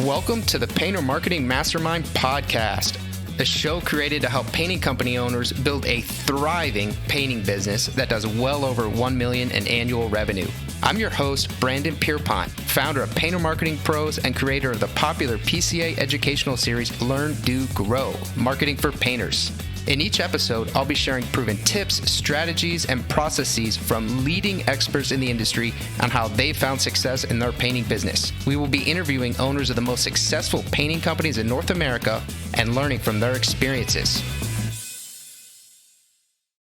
Welcome to the Painter Marketing Mastermind podcast, a show created to help painting company owners build a thriving painting business that does well over $1 million in annual revenue. I'm your host, Brandon Pierpont, founder of Painter Marketing Pros and creator of the popular PCA educational series, Learn, Do, Grow, Marketing for Painters. In each episode, I'll be sharing proven tips, strategies, and processes from leading experts in the industry on how they found success in their painting business. We will be interviewing owners of the most successful painting companies in North America and learning from their experiences.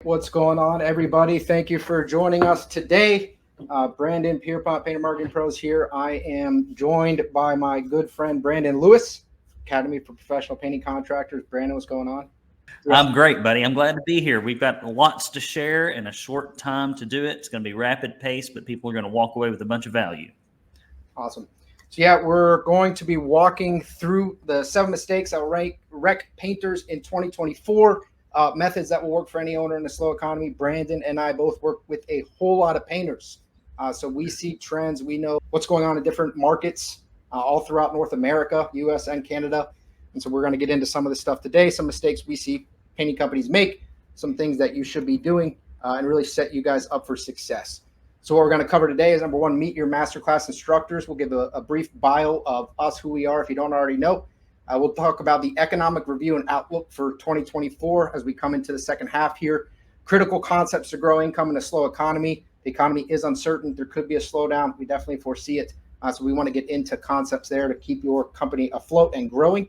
What's going on, everybody? Thank you for joining us today. Brandon Pierpont, Painter Marketing Pros here. I am joined by my good friend, Brandon Lewis, Academy for Professional Painting Contractors. Brandon, what's going on? I'm great, buddy. I'm glad to be here. We've got lots to share in a short time to do it. It's going to be rapid pace, but people are going to walk away with a bunch of value. Awesome. So yeah, we're going to be walking through the 7 mistakes that will wreck painters in 2024, methods that will work for any owner in a slow economy. Brandon and I both work with a whole lot of painters. So we see trends. We know what's going on in different markets all throughout North America, US and Canada. And so we're going to get into some of the stuff today, some mistakes we see painting companies make, some things that you should be doing, and really set you guys up for success. So what we're going to cover today is, number one, meet your Masterclass instructors. We'll give a brief bio of us, who we are, if you don't already know. We'll talk about the economic review and outlook for 2024 as we come into the second half here. Critical concepts to grow income in a slow economy. The economy is uncertain. There could be a slowdown. We definitely foresee it. So we want to get into concepts there to keep your company afloat and growing.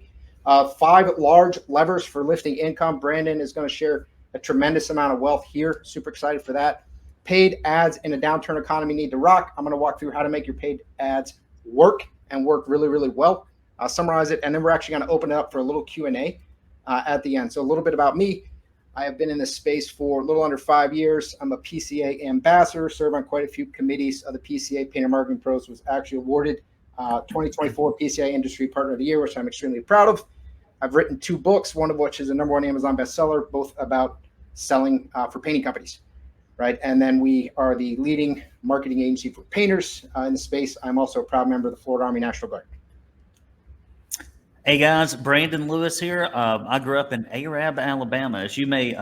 5 large levers for lifting income. Brandon is going to share a tremendous amount of wealth here. Super excited for that. Paid ads in a downturn economy need to rock. I'm going to walk through how to make your paid ads work and work really, really well. I'll summarize it, and then we're actually going to open it up for a little Q&A at the end. So a little bit about me. I have been in this space for a little under 5 years. I'm a PCA ambassador, serve on quite a few committees of the PCA. Painter Marketing Pros was actually awarded 2024 PCA Industry Partner of the Year, which I'm extremely proud of. I've written 2 books, one of which is a #1 Amazon bestseller, both about selling for painting companies, right? And then we are the leading marketing agency for painters in the space. I'm also a proud member of the Florida Army National Guard. Hey guys, Brandon Lewis here. I grew up in Arab, Alabama, as you may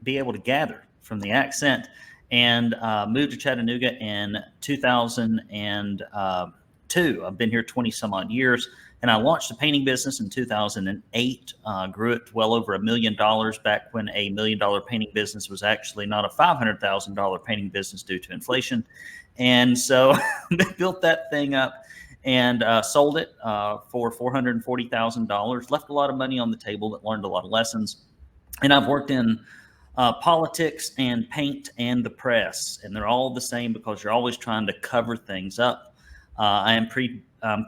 be able to gather from the accent, and moved to Chattanooga in 2002. I've been here 20 some odd years. And I launched a painting business in 2008, grew it to well over $1 million back when a $1 million painting business was actually not a $500,000 painting business due to inflation. And so built that thing up and sold it for $440,000, left a lot of money on the table, but learned a lot of lessons. And I've worked in politics and paint and the press, and they're all the same because you're always trying to cover things up. I'm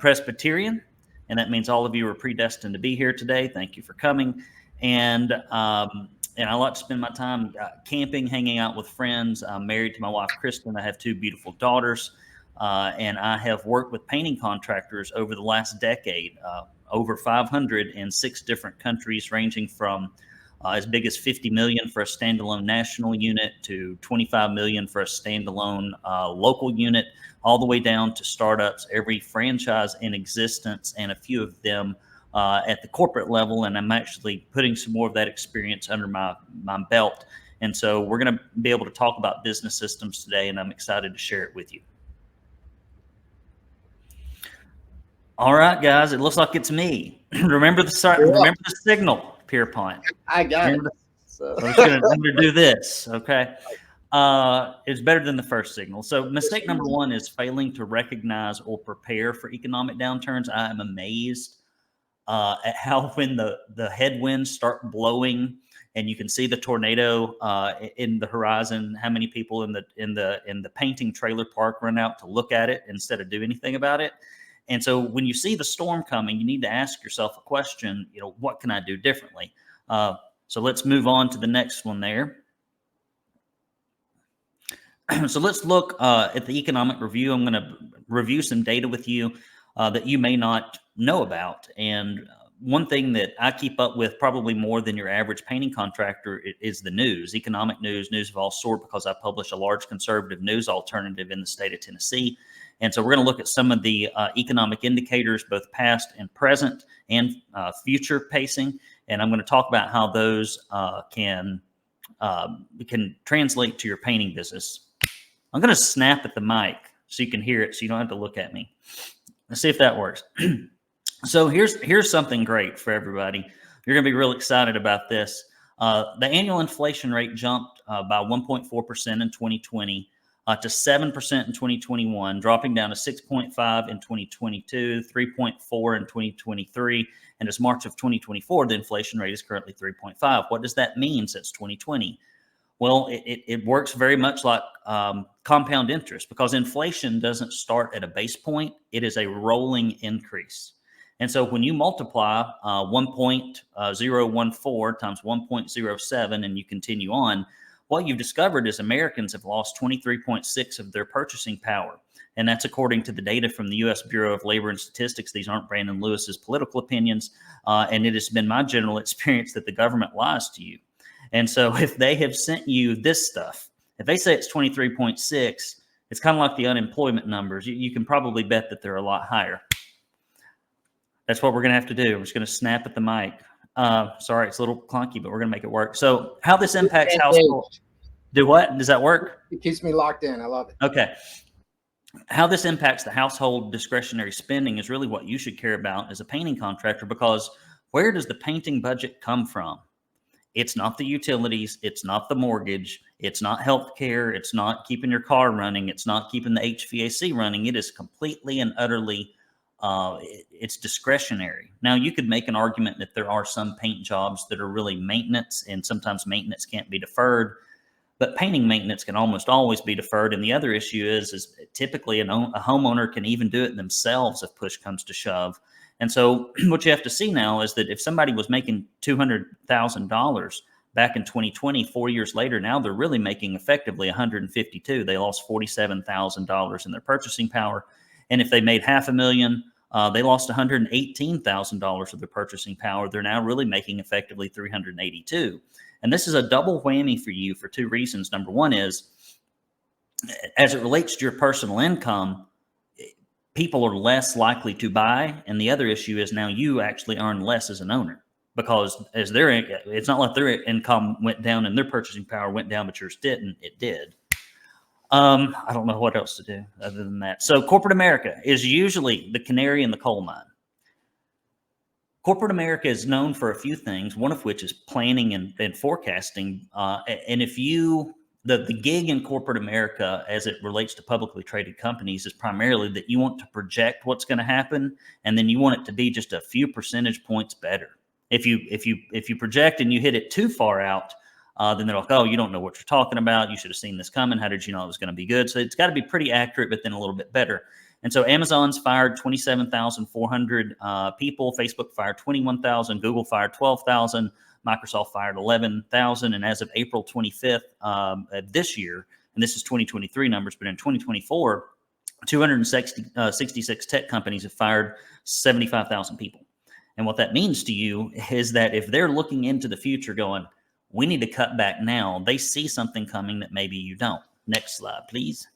Presbyterian. And that means all of you are predestined to be here today. Thank you for coming. And I like to spend my time camping, hanging out with friends. I'm married to my wife, Kristen. I have 2 beautiful daughters. And I have worked with painting contractors over the last decade, over 500 in 6 different countries, ranging from as big as 50 million for a standalone national unit to 25 million for a standalone local unit, all the way down to startups, every franchise in existence, and a few of them at the corporate level. And I'm actually putting some more of that experience under my belt. And so we're going to be able to talk about business systems today, and I'm excited to share it with you. All right, guys, it looks like it's me. Remember the signal, Pierpont. I got it. So I'm going to do this, okay? It's better than the first signal. So mistake number 1 is failing to recognize or prepare for economic downturns. I am amazed at how when the headwinds start blowing and you can see the tornado in the horizon, how many people in the painting trailer park run out to look at it instead of do anything about it. And so when you see the storm coming, you need to ask yourself a question, what can I do differently? So let's move on to the next one there. So let's look at the economic review. I'm going to review some data with you that you may not know about. And one thing that I keep up with probably more than your average painting contractor is the news, economic news of all sorts, because I publish a large conservative news alternative in the state of Tennessee. And so we're going to look at some of the economic indicators, both past and present and future pacing. And I'm going to talk about how those can translate to your painting business. I'm going to snap at the mic so you can hear it, so you don't have to look at me. Let's see if that works. So here's something great for everybody. You're going to be real excited about this. The annual inflation rate jumped by 1.4% in 2020 to 7% in 2021, dropping down to 6.5 in 2022, 3.4 in 2023, and as March of 2024, the inflation rate is currently 3.5. What does that mean since 2020? Well, it works very much like compound interest, because inflation doesn't start at a base point. It is a rolling increase. And so when you multiply 1.014 times 1.07 and you continue on, what you've discovered is Americans have lost 23.6 of their purchasing power. And that's according to the data from the U.S. Bureau of Labor and Statistics. These aren't Brandon Lewis's political opinions. And it has been my general experience that the government lies to you. And so if they have sent you this stuff, if they say it's 23.6, it's kind of like the unemployment numbers. You can probably bet that they're a lot higher. That's what we're going to have to do. We're just going to snap at the mic. Sorry, it's a little clunky, but we're going to make it work. So how this impacts household. Do what? Does that work? It keeps me locked in. I love it. Okay. How this impacts the household discretionary spending is really what you should care about as a painting contractor, because where does the painting budget come from? It's not the utilities. It's not the mortgage. It's not healthcare. It's not keeping your car running. It's not keeping the HVAC running. It is completely and utterly it's discretionary. Now, you could make an argument that there are some paint jobs that are really maintenance, and sometimes maintenance can't be deferred, but painting maintenance can almost always be deferred. And the other issue is typically a homeowner can even do it themselves if push comes to shove. And so what you have to see now is that if somebody was making $200,000 back in 2020, 4 years later, now they're really making effectively $152,000. They lost $47,000 in their purchasing power. And if they made $500,000, they lost $118,000 of their purchasing power. They're now really making effectively $382,000. And this is a double whammy for you for two reasons. Number one is, as it relates to your personal income, people are less likely to buy. And the other issue is now you actually earn less as an owner, because it's not like their income went down and their purchasing power went down, but yours didn't. It did. I don't know what else to do other than that. So corporate America is usually the canary in the coal mine. Corporate America is known for a few things, one of which is planning and forecasting. And if the gig in corporate America, as it relates to publicly traded companies, is primarily that you want to project what's going to happen, and then you want it to be just a few percentage points better. If you project and you hit it too far out, then they're like, oh, you don't know what you're talking about. You should have seen this coming. How did you know it was going to be good? So it's got to be pretty accurate, but then a little bit better. And so Amazon's fired 27,400 people. Facebook fired 21,000. Google fired 12,000. Microsoft fired 11,000. And as of April 25th this year, and this is 2023 numbers, but in 2024, 266 tech companies have fired 75,000 people. And what that means to you is that if they're looking into the future going, we need to cut back now, they see something coming that maybe you don't. Next slide, please.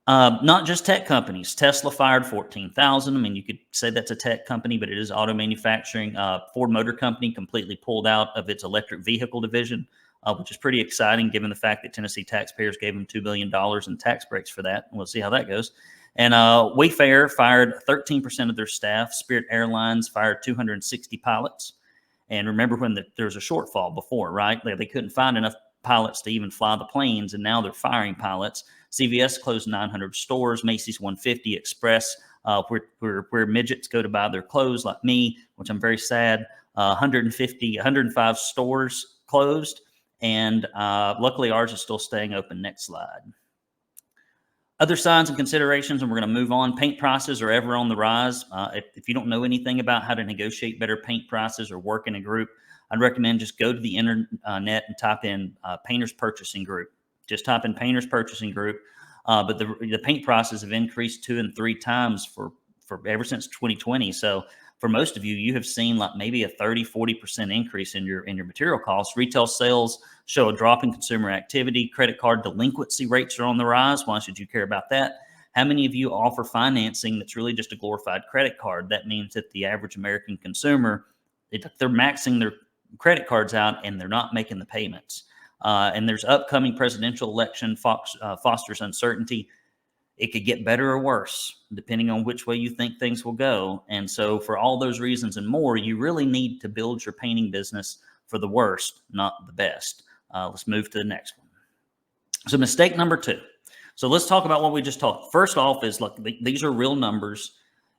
Not just tech companies. Tesla fired 14,000. I mean, you could say that's a tech company, but it is auto manufacturing. Ford Motor Company completely pulled out of its electric vehicle division, which is pretty exciting given the fact that Tennessee taxpayers gave them $2 billion in tax breaks for that. We'll see how that goes. And Wayfair fired 13% of their staff. Spirit Airlines fired 260 pilots. And remember when there was a shortfall before, right? They couldn't find enough pilots to even fly the planes, and now they're firing pilots. CVS closed 900 stores, Macy's 150, Express, where midgets go to buy their clothes like me, which I'm very sad. 105 stores closed, and luckily ours is still staying open. Next slide. Other signs and considerations, and we're going to move on. Paint prices are ever on the rise. If you don't know anything about how to negotiate better paint prices or work in a group, I'd recommend just go to the internet and type in Painters Purchasing Group. Just type in Painters Purchasing Group. But the paint prices have increased 2 and 3 times for ever since 2020. So for most of you, you have seen like maybe a 30-40% increase in your material costs. Retail sales show a drop in consumer activity. Credit card delinquency rates are on the rise. Why should you care about that? How many of you offer financing that's really just a glorified credit card? That means that the average American consumer, they're maxing their credit cards out and they're not making the payments. And there's upcoming presidential election fosters uncertainty. It could get better or worse, depending on which way you think things will go. And so for all those reasons and more, you really need to build your painting business for the worst, not the best. Let's move to the next one. So mistake number 2. So let's talk about what we just talked. First off is, look, these are real numbers.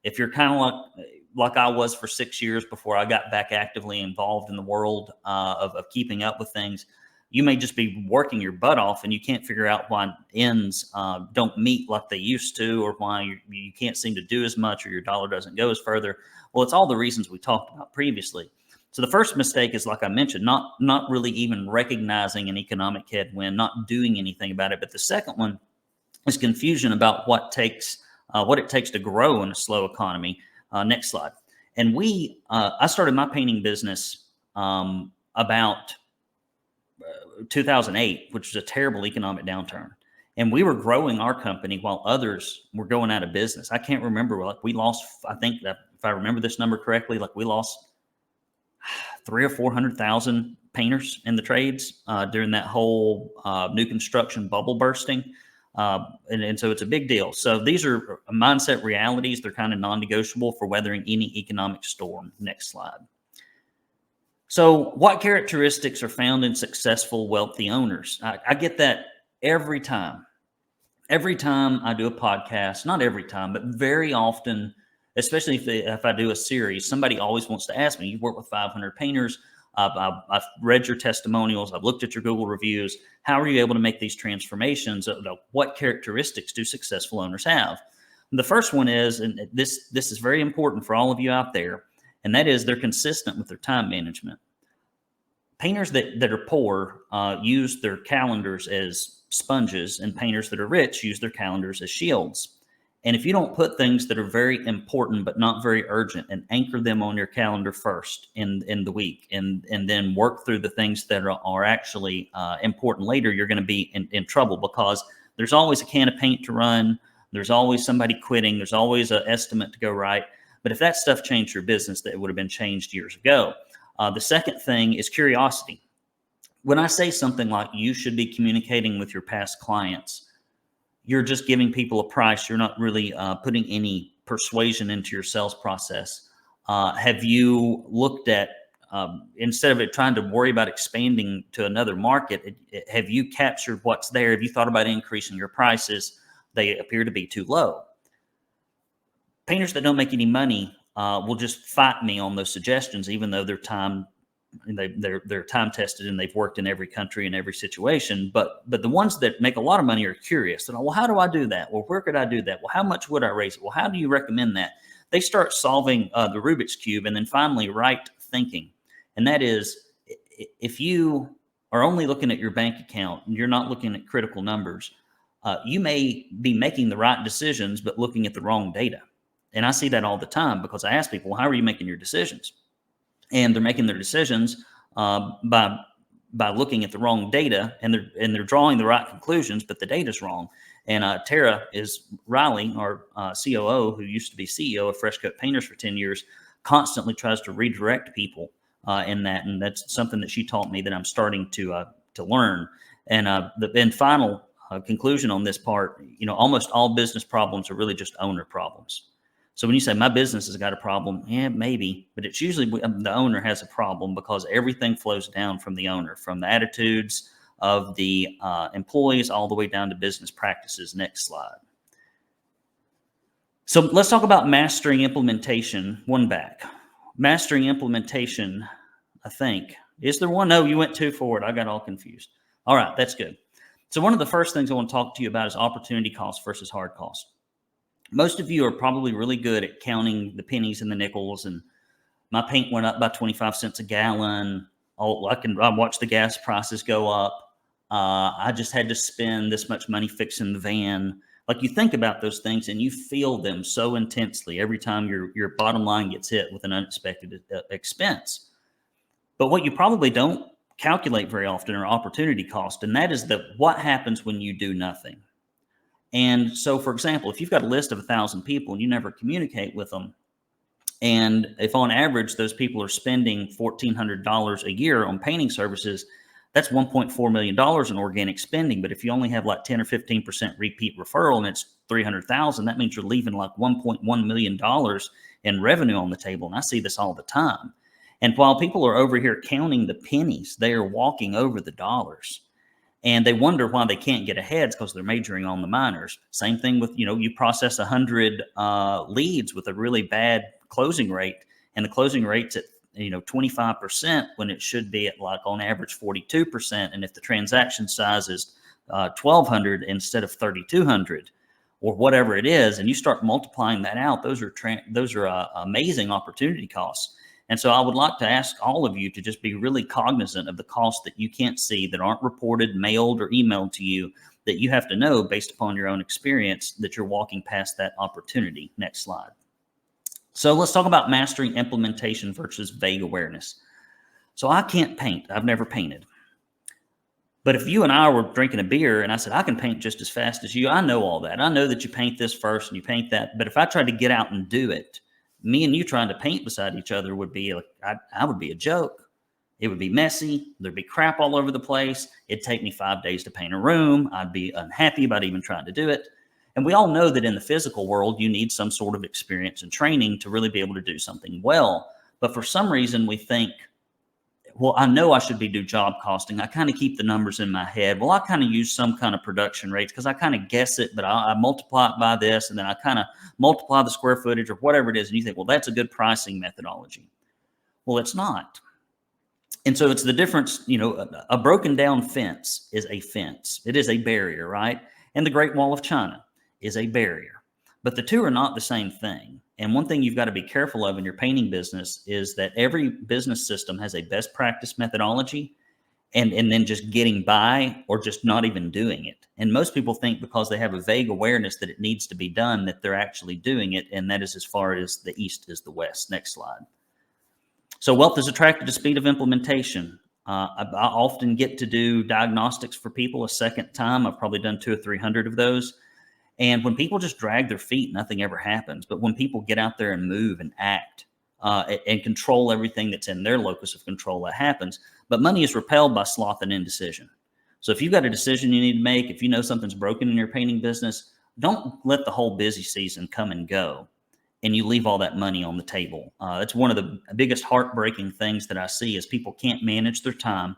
If you're kind of like I was for 6 years before I got back actively involved in the world of keeping up with things, you may just be working your butt off and you can't figure out why ends don't meet like they used to, or why you can't seem to do as much, or your dollar doesn't go as further. Well, it's all the reasons we talked about previously. So the first mistake is, like I mentioned, not really even recognizing an economic headwind, not doing anything about it. But the second one is confusion about what it takes to grow in a slow economy. Next slide. And I started my painting business about 2008, which was a terrible economic downturn. And we were growing our company while others were going out of business. I can't remember, like we lost, I think that if I remember this number correctly, like we lost 300,000 or 400,000 painters in the trades during that whole new construction bubble bursting. And so it's a big deal. So these are mindset realities. They're kind of non-negotiable for weathering any economic storm. Next slide. So what characteristics are found in successful, wealthy owners? I get that every time. Every time I do a podcast, not every time, but very often, especially if I do a series, somebody always wants to ask me, you've worked with 500 painters. I've read your testimonials. I've looked at your Google reviews. How are you able to make these transformations? What characteristics do successful owners have? And the first one is, and this is very important for all of you out there, and that is they're consistent with their time management. Painters that are poor use their calendars as sponges, and painters that are rich use their calendars as shields. And if you don't put things that are very important but not very urgent and anchor them on your calendar first in the week, and then work through the things that are actually important later, you're going to be in trouble, because there's always a can of paint to run. There's always somebody quitting. There's always an estimate to go right. But if that stuff changed your business, that would have been changed years ago. The second thing is curiosity. When I say something like you should be communicating with your past clients, you're just giving people a price. You're not really putting any persuasion into your sales process. Have you looked at, instead of trying to worry about expanding to another market, have you captured what's there? Have you thought about increasing your prices? They appear to be too low. Painters that don't make any money will just fight me on those suggestions, even though they're time tested and they've worked in every country and every situation. But the ones that make a lot of money are curious. They're like, well, how do I do that? Well, where could I do that? Well, how much would I raise it? Well, how do you recommend that? They start solving the Rubik's Cube, and then finally right thinking. And that is, if you are only looking at your bank account and you're not looking at critical numbers, you may be making the right decisions, but looking at the wrong data. And I see that all the time, because I ask people, well, how are you making your decisions? And they're making their decisions by looking at the wrong data, and they're drawing the right conclusions, but the data's wrong. And Tara Riley, our COO, who used to be CEO of Fresh Coat Painters for 10 years, constantly tries to redirect people in that, and that's something that she taught me that I'm starting to learn. And the final conclusion on this part, almost all business problems are really just owner problems. So when you say my business has got a problem, yeah, maybe, but it's usually the owner has a problem, because everything flows down from the owner, from the attitudes of the employees all the way down to business practices. Next slide. So let's talk about mastering implementation. One back. Mastering implementation, I think. Is there one? No, you went too forward. I got all confused. All right, that's good. So one of the first things I want to talk to you about is opportunity cost versus hard cost. Most of you are probably really good at counting the pennies and the nickels, and my paint went up by 25 cents a gallon. I watched the gas prices go up. I just had to spend this much money fixing the van. Like, you think about those things and you feel them so intensely every time your bottom line gets hit with an unexpected expense. But what you probably don't calculate very often are opportunity cost. And that is what happens when you do nothing. And so, for example, if you've got a list of 1,000 people and you never communicate with them, and if on average those people are spending $1,400 a year on painting services, that's $1.4 million in organic spending. But if you only have like 10 or 15% repeat referral and it's 300,000, that means you're leaving like $1.1 million in revenue on the table. And I see this all the time. And while people are over here counting the pennies, they are walking over the dollars. And they wonder why they can't get ahead, because they're majoring on the minors. Same thing with, you process 100 leads with a really bad closing rate, and the closing rate's at 25% when it should be at like on average 42%. And if the transaction size is 1,200 instead of 3,200 or whatever it is, and you start multiplying that out, those are amazing opportunity costs. And so I would like to ask all of you to just be really cognizant of the costs that you can't see, that aren't reported, mailed, or emailed to you, that you have to know based upon your own experience that you're walking past that opportunity. Next slide. So let's talk about mastering implementation versus vague awareness. So I can't paint. I've never painted. But if you and I were drinking a beer and I said, I can paint just as fast as you, I know all that. I know that you paint this first and you paint that. But if I tried to get out and do it, me and you trying to paint beside each other would be like, I would be a joke. It would be messy. There'd be crap all over the place. It'd take me 5 days to paint a room. I'd be unhappy about even trying to do it. And we all know that in the physical world, you need some sort of experience and training to really be able to do something well. But for some reason, we think, well, I know I should be do job costing. I kind of keep the numbers in my head. Well, I kind of use some kind of production rates because I kind of guess it, but I multiply it by this, and then I kind of multiply the square footage or whatever it is. And you think, well, that's a good pricing methodology. Well, it's not. And so it's the difference, a broken down fence is a fence. It is a barrier, right? And the Great Wall of China is a barrier. But the two are not the same thing. And one thing you've got to be careful of in your painting business is that every business system has a best practice methodology, and then just getting by or just not even doing it. And most people think because they have a vague awareness that it needs to be done, that they're actually doing it. And that is as far as the East is the West. Next slide. So wealth is attracted to speed of implementation. I often get to do diagnostics for people a second time. I've probably done 200 or 300 of those. And when people just drag their feet, nothing ever happens. But when people get out there and move and act and control everything that's in their locus of control, that happens. But money is repelled by sloth and indecision. So if you've got a decision you need to make, if you know something's broken in your painting business, don't let the whole busy season come and go and you leave all that money on the table. That's one of the biggest heartbreaking things that I see is people can't manage their time.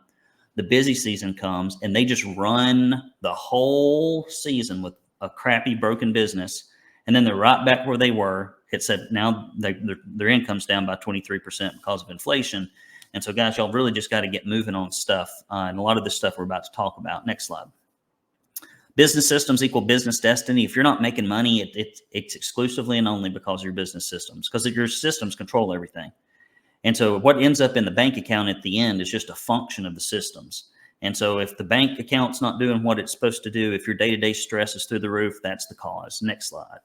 The busy season comes and they just run the whole season with a crappy broken business, and then they're right back where they were. It said now their income's down by 23% because of inflation. And so, guys, y'all really just got to get moving on stuff. And a lot of this stuff we're about to talk about. Next slide. Business systems equal business destiny. If you're not making money, it's exclusively and only because of your business systems, because your systems control everything. And so what ends up in the bank account at the end is just a function of the systems. And so if the bank account's not doing what it's supposed to do, if your day-to-day stress is through the roof, that's the cause. Next slide.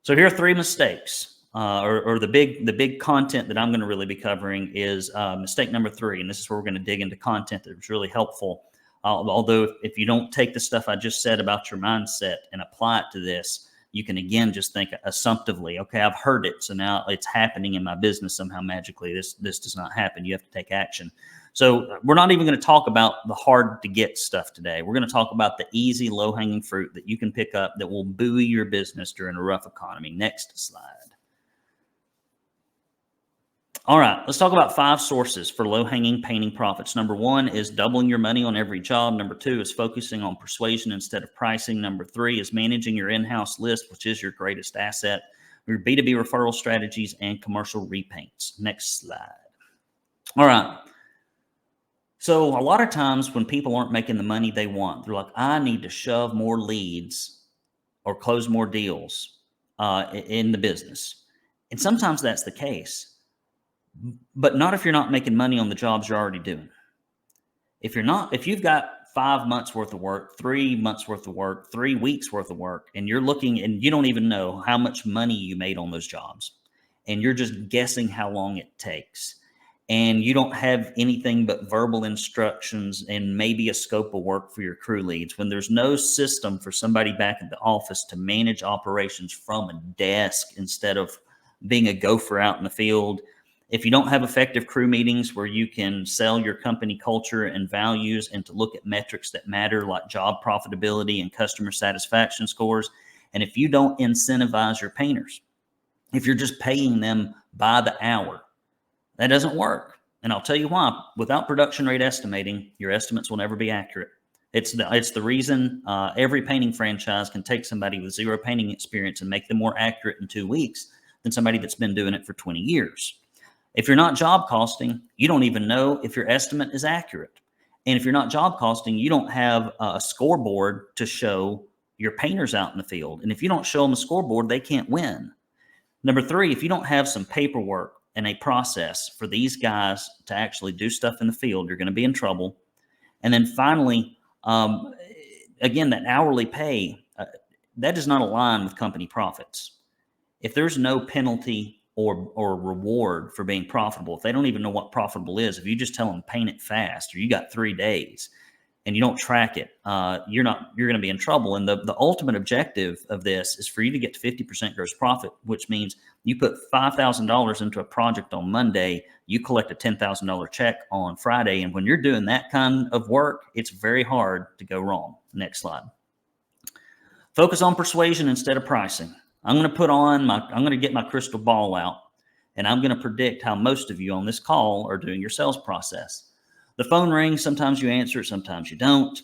So here are 3 mistakes, or the big content that I'm going to really be covering is mistake number 3. And this is where we're going to dig into content that's really helpful. Although if you don't take the stuff I just said about your mindset and apply it to this, you can again just think assumptively, okay, I've heard it, so now it's happening in my business somehow magically. This does not happen. You have to take action. So we're not even going to talk about the hard to get stuff today. We're going to talk about the easy, low-hanging fruit that you can pick up that will buoy your business during a rough economy. Next slide. All right, let's talk about 5 sources for low-hanging painting profits. Number 1 is doubling your money on every job. Number 2 is focusing on persuasion instead of pricing. Number 3 is managing your in-house list, which is your greatest asset. Your B2B referral strategies and commercial repaints. Next slide. All right. So a lot of times when people aren't making the money they want, they're like, I need to shove more leads or close more deals in the business. And sometimes that's the case, but not if you're not making money on the jobs you're already doing. If you've got 5 months worth of work, 3 months worth of work, 3 weeks worth of work, and you're looking and you don't even know how much money you made on those jobs. And you're just guessing how long it takes. And you don't have anything but verbal instructions and maybe a scope of work for your crew leads. When there's no system for somebody back at the office to manage operations from a desk instead of being a gopher out in the field, if you don't have effective crew meetings where you can sell your company culture and values and to look at metrics that matter like job profitability and customer satisfaction scores, and if you don't incentivize your painters, if you're just paying them by the hour, that doesn't work. And I'll tell you why. Without production rate estimating, your estimates will never be accurate. It's the reason every painting franchise can take somebody with zero painting experience and make them more accurate in 2 weeks than somebody that's been doing it for 20 years. If you're not job costing, you don't even know if your estimate is accurate. And if you're not job costing, you don't have a scoreboard to show your painters out in the field. And if you don't show them a scoreboard, they can't win. Number 3, if you don't have some paperwork and a process for these guys to actually do stuff in the field, you're going to be in trouble. And then finally, again, that hourly pay, that does not align with company profits. If there's no penalty or reward for being profitable, if they don't even know what profitable is, if you just tell them paint it fast or you got 3 days and you don't track it, you're going to be in trouble. And the ultimate objective of this is for you to get to 50% gross profit, which means you put $5,000 into a project on Monday, you collect a $10,000 check on Friday. And when you're doing that kind of work, it's very hard to go wrong. Next slide. Focus on persuasion instead of pricing. I'm going to get my crystal ball out, and I'm going to predict how most of you on this call are doing your sales process. The phone rings. Sometimes you answer it, sometimes you don't.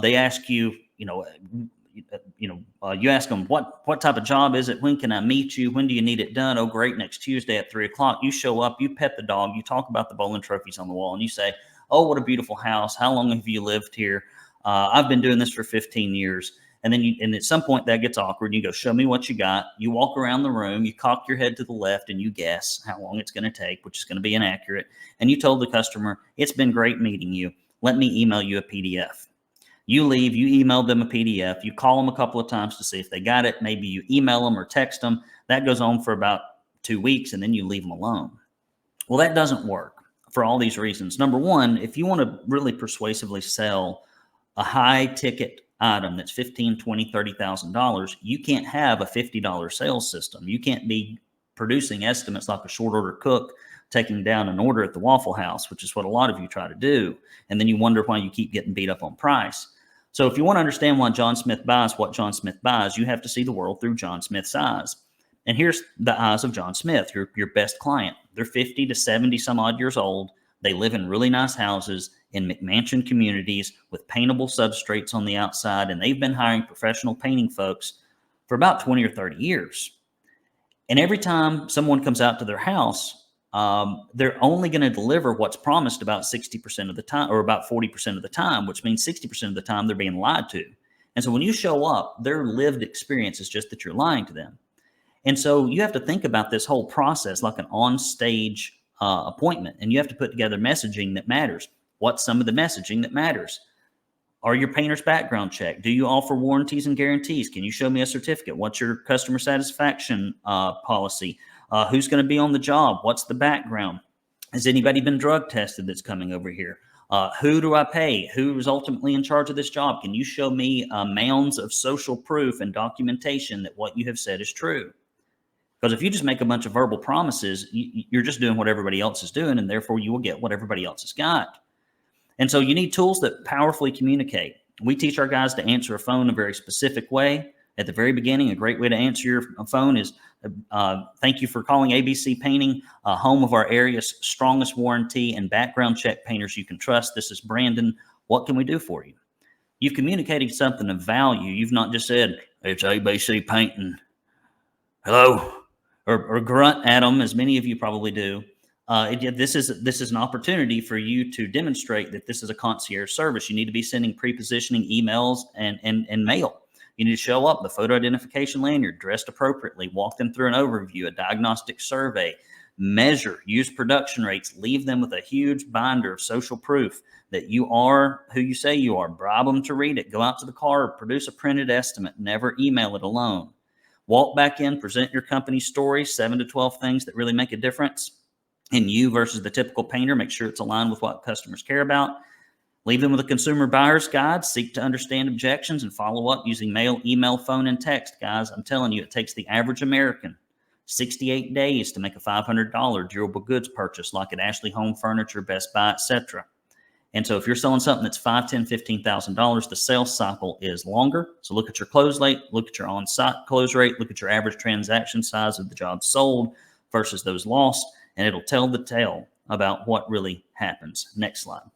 They ask you, you ask them, what type of job is it? When can I meet you? When do you need it done? Oh, great. Next Tuesday at 3:00. You show up, you pet the dog, you talk about the bowling trophies on the wall, and you say, oh, what a beautiful house. How long have you lived here? I've been doing this for 15 years. And then at some point that gets awkward. You go, show me what you got. You walk around the room, you cock your head to the left and you guess how long it's going to take, which is going to be inaccurate. And you told the customer, it's been great meeting you. Let me email you a PDF. You leave, you email them a PDF. You call them a couple of times to see if they got it. Maybe you email them or text them. That goes on for about 2 weeks and then you leave them alone. Well, that doesn't work for all these reasons. Number one, if you want to really persuasively sell a high ticket item that's $15,000, $20,000, $30,000, you can't have a $50 sales system. You can't be producing estimates like a short order cook taking down an order at the Waffle House, which is what a lot of you try to do. And then you wonder why you keep getting beat up on price. So if you want to understand why John Smith buys what John Smith buys, you have to see the world through John Smith's eyes. And here's the eyes of John Smith, your best client. They're 50 to 70 some odd years old. They live in really nice houses in McMansion communities with paintable substrates on the outside, and they've been hiring professional painting folks for about 20 or 30 years. And every time someone comes out to their house, they're only going to deliver what's promised about 60% of the time, or about 40% of the time, which means 60% of the time they're being lied to. And so when you show up, their lived experience is just that you're lying to them. And so you have to think about this whole process like an on-stage appointment, and you have to put together messaging that matters. What's some of the messaging that matters? Are your painters background checked? Do you offer warranties and guarantees? Can you show me a certificate? What's your customer satisfaction policy? Who's going to be on the job? What's the background? Has anybody been drug tested that's coming over here? Who do I pay? Who is ultimately in charge of this job? Can you show me mounds of social proof and documentation that what you have said is true? Because if you just make a bunch of verbal promises, you're just doing what everybody else is doing, and therefore you will get what everybody else has got. And so you need tools that powerfully communicate. We teach our guys to answer a phone a very specific way. At the very beginning, a great way to answer your phone is, thank you for calling ABC Painting, home of our area's strongest warranty and background check painters you can trust. This is Brandon. What can we do for you? You've communicated something of value. You've not just said, it's ABC Painting. Hello? Or grunt at them, as many of you probably do. This is an opportunity for you to demonstrate that this is a concierge service. You need to be sending pre-positioning emails and mail. You need to show up, the photo identification lanyard, dressed appropriately, walk them through an overview, a diagnostic survey, Measure, use production rates, leave them with a huge binder of social proof that you are who you say you are. Bribe them to read it. Go out to the car, produce a printed estimate. Never email it alone. Walk back in, present your company story, 7 to 12 things that really make a difference in you versus the typical painter. Make sure it's aligned with what customers care about. Leave them with a consumer buyer's guide. Seek to understand objections and follow up using mail, email, phone, and text. Guys, I'm telling you, it takes the average American 68 days to make a $500 durable goods purchase, like at Ashley Home Furniture, Best Buy, etc. And so if you're selling something that's $5,000, $10,000, $15,000, the sales cycle is longer. So look at your close rate, look at your on-site close rate, look at your average transaction size of the jobs sold versus those lost, and it'll tell the tale about what really happens. Next slide.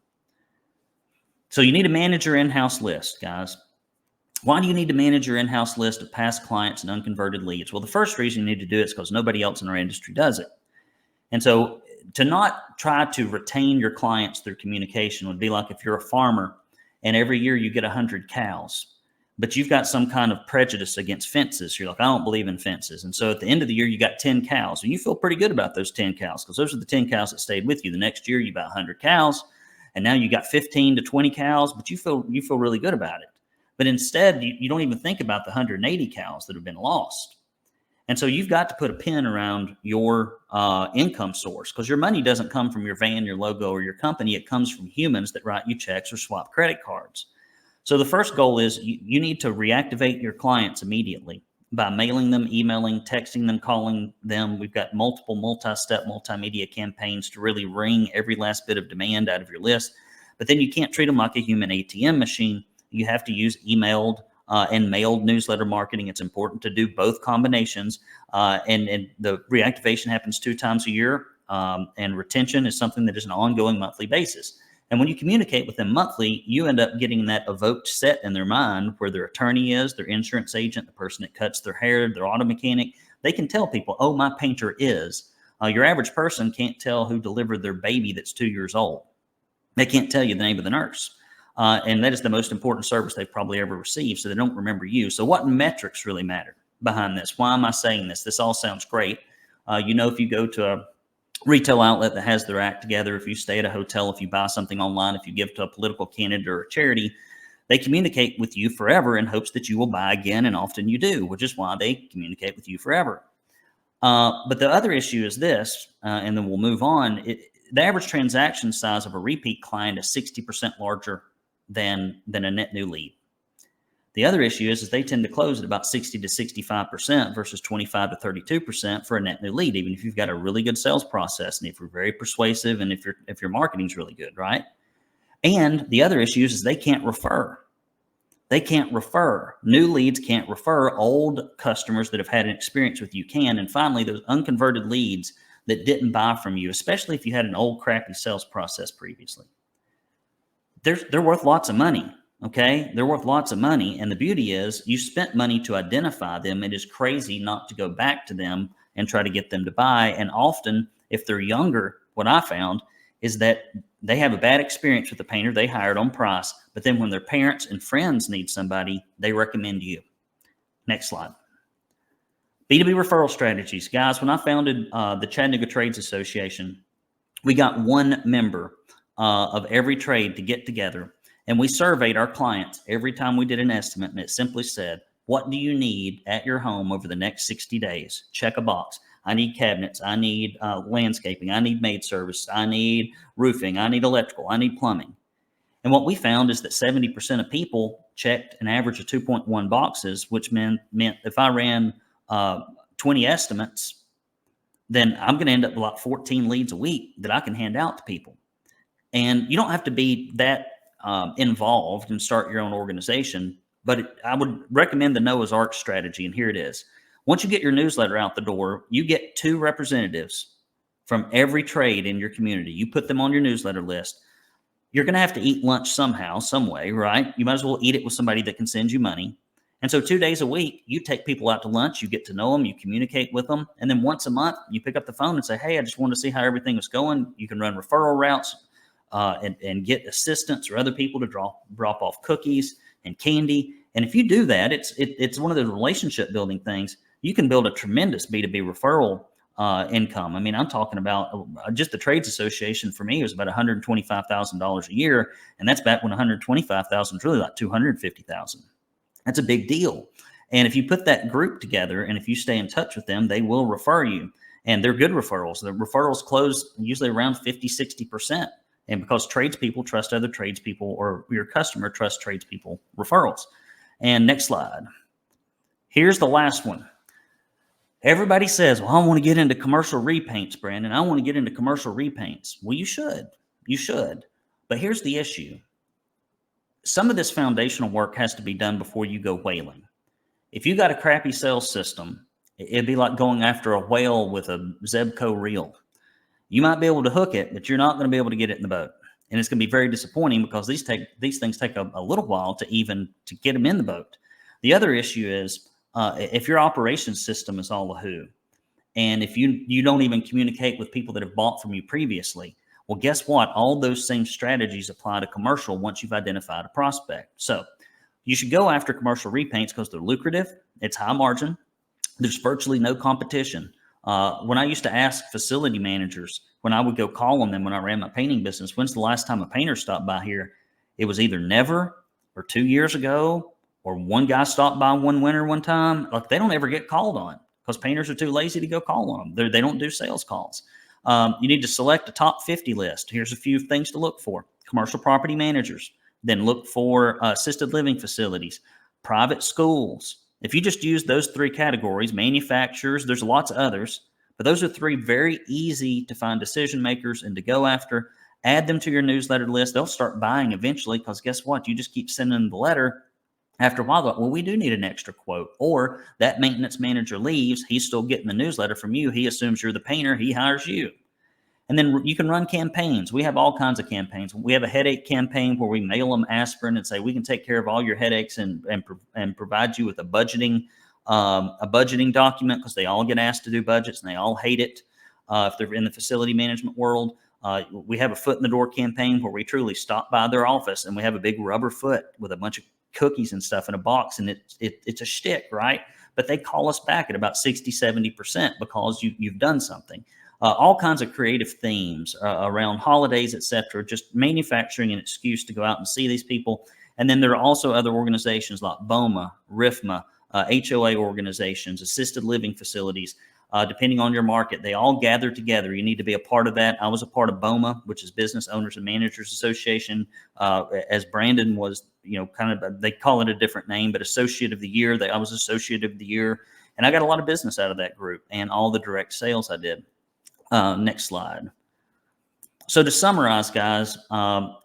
So you need to manage your in-house list, guys. Why do you need to manage your in-house list of past clients and unconverted leads? Well, the first reason you need to do it is because nobody else in our industry does it. And so to not try to retain your clients through communication would be like if you're a farmer and every year you get 100 cows, but you've got some kind of prejudice against fences. You're like, I don't believe in fences. And so at the end of the year, you got 10 cows and you feel pretty good about those 10 cows because those are the 10 cows that stayed with you. The next year, you got 100 cows and now you got 15 to 20 cows, but you feel really good about it. But instead, you don't even think about the 180 cows that have been lost. And so you've got to put a pin around your income source because your money doesn't come from your van, your logo, or your company. It comes from humans that write you checks or swap credit cards. So the first goal is you need to reactivate your clients immediately by mailing them, emailing, texting them, calling them. We've got multiple multi-step, multimedia campaigns to really wring every last bit of demand out of your list. But then you can't treat them like a human ATM machine. You have to use emailed and mailed newsletter marketing. It's important to do both combinations. And the reactivation happens 2 times a year. And retention is something that is an ongoing monthly basis. And when you communicate with them monthly, you end up getting that evoked set in their mind where their attorney is, their insurance agent, the person that cuts their hair, their auto mechanic. They can tell people, oh, my painter is. Your average person can't tell who delivered their baby that's 2 years old. They can't tell you the name of the nurse. And that is the most important service they've probably ever received, so they don't remember you. So what metrics really matter behind this? Why am I saying this? This all sounds great. If you go to a retail outlet that has their act together, if you stay at a hotel, if you buy something online, if you give to a political candidate or a charity, they communicate with you forever in hopes that you will buy again, and often you do, which is why they communicate with you forever. But the other issue is this, and then we'll move on. The average transaction size of a repeat client is 60% larger than a net new lead. The other issue is they tend to close at about 60 to 65% versus 25 to 32% for a net new lead, even if you've got a really good sales process and if you're very persuasive and if your marketing's really good, right? And the other issue is they can't refer. They can't refer. New leads can't refer. Old customers that have had an experience with you can. And finally, those unconverted leads that didn't buy from you, especially if you had an old crappy sales process previously, they're worth lots of money. Okay, they're worth lots of money. And the beauty is you spent money to identify them. It is crazy not to go back to them and try to get them to buy. And often, if they're younger, what I found is that they have a bad experience with the painter they hired on price. But then when their parents and friends need somebody, they recommend you. Next slide. B2B referral strategies. Guys, when I founded the Chattanooga Trades Association, we got one member of every trade to get together. And we surveyed our clients every time we did an estimate, and it simply said, what do you need at your home over the next 60 days? Check a box. I need cabinets. I need landscaping. I need maid service. I need roofing. I need electrical. I need plumbing. And what we found is that 70% of people checked an average of 2.1 boxes, which meant if I ran 20 estimates, then I'm going to end up with like 14 leads a week that I can hand out to people. And you don't have to be that involved and start your own organization, but I would recommend the Noah's Ark strategy, and here it is. Once you get your newsletter out the door, you get 2 representatives from every trade in your community. You put them on your newsletter list. You're going to have to eat lunch somehow, some way, right? You might as well eat it with somebody that can send you money. And so 2 days a week, you take people out to lunch, you get to know them, you communicate with them, and then once a month, you pick up the phone and say, hey, I just wanted to see how everything was going. You can run referral routes. And get assistants or other people to drop off cookies and candy. And if you do that, it's one of those relationship building things. You can build a tremendous B2B referral income. I mean, I'm talking about just the trades association for me was about $125,000 a year. And that's back when 125,000 was really like 250,000. That's a big deal. And if you put that group together and if you stay in touch with them, they will refer you. And they're good referrals. The referrals close usually around 50, 60%. And because tradespeople trust other tradespeople, or your customer trusts tradespeople referrals. And next slide. Here's the last one. Everybody says, well, I want to get into commercial repaints, Brandon. I want to get into commercial repaints. Well, you should. You should. But here's the issue. Some of this foundational work has to be done before you go whaling. If you got a crappy sales system, it'd be like going after a whale with a Zebco reel. You might be able to hook it, but you're not going to be able to get it in the boat. And it's going to be very disappointing because these things take a little while to get them in the boat. The other issue is if your operations system is all a who, and if you don't even communicate with people that have bought from you previously, well, guess what? All those same strategies apply to commercial once you've identified a prospect. So you should go after commercial repaints because they're lucrative. It's high margin. There's virtually no competition. When I used to ask facility managers, when I would go call on them when I ran my painting business, when's the last time a painter stopped by here? It was either never or 2 years ago, or one guy stopped by one winter one time. Like, they don't ever get called on because painters are too lazy to go call on them. They don't do sales calls. You need to select a top 50 list. Here's a few things to look for. Commercial property managers. Then look for assisted living facilities, private schools. If you just use those 3 categories, manufacturers, there's lots of others, but those are 3 very easy to find decision makers and to go after. Add them to your newsletter list. They'll start buying eventually because guess what? You just keep sending them the letter. After a while, well, we do need an extra quote. Or that maintenance manager leaves. He's still getting the newsletter from you. He assumes you're the painter. He hires you. And then you can run campaigns. We have all kinds of campaigns. We have a headache campaign where we mail them aspirin and say, we can take care of all your headaches and provide you with a budgeting document, because they all get asked to do budgets and they all hate it if they're in the facility management world. We have a foot in the door campaign where we truly stop by their office and we have a big rubber foot with a bunch of cookies and stuff in a box, and it's a shtick, right? But they call us back at about 60, 70% because you've done something. All kinds of creative themes around holidays, etc. Just manufacturing an excuse to go out and see these people. And then there are also other organizations like BOMA, RIFMA, HOA organizations, assisted living facilities. Depending on your market, they all gather together. You need to be a part of that. I was a part of BOMA, which is Business Owners and Managers Association, as Brandon was, they call it a different name, but Associate of the Year. I was Associate of the Year, and I got a lot of business out of that group and all the direct sales I did. Next slide. So to summarize, guys, I'm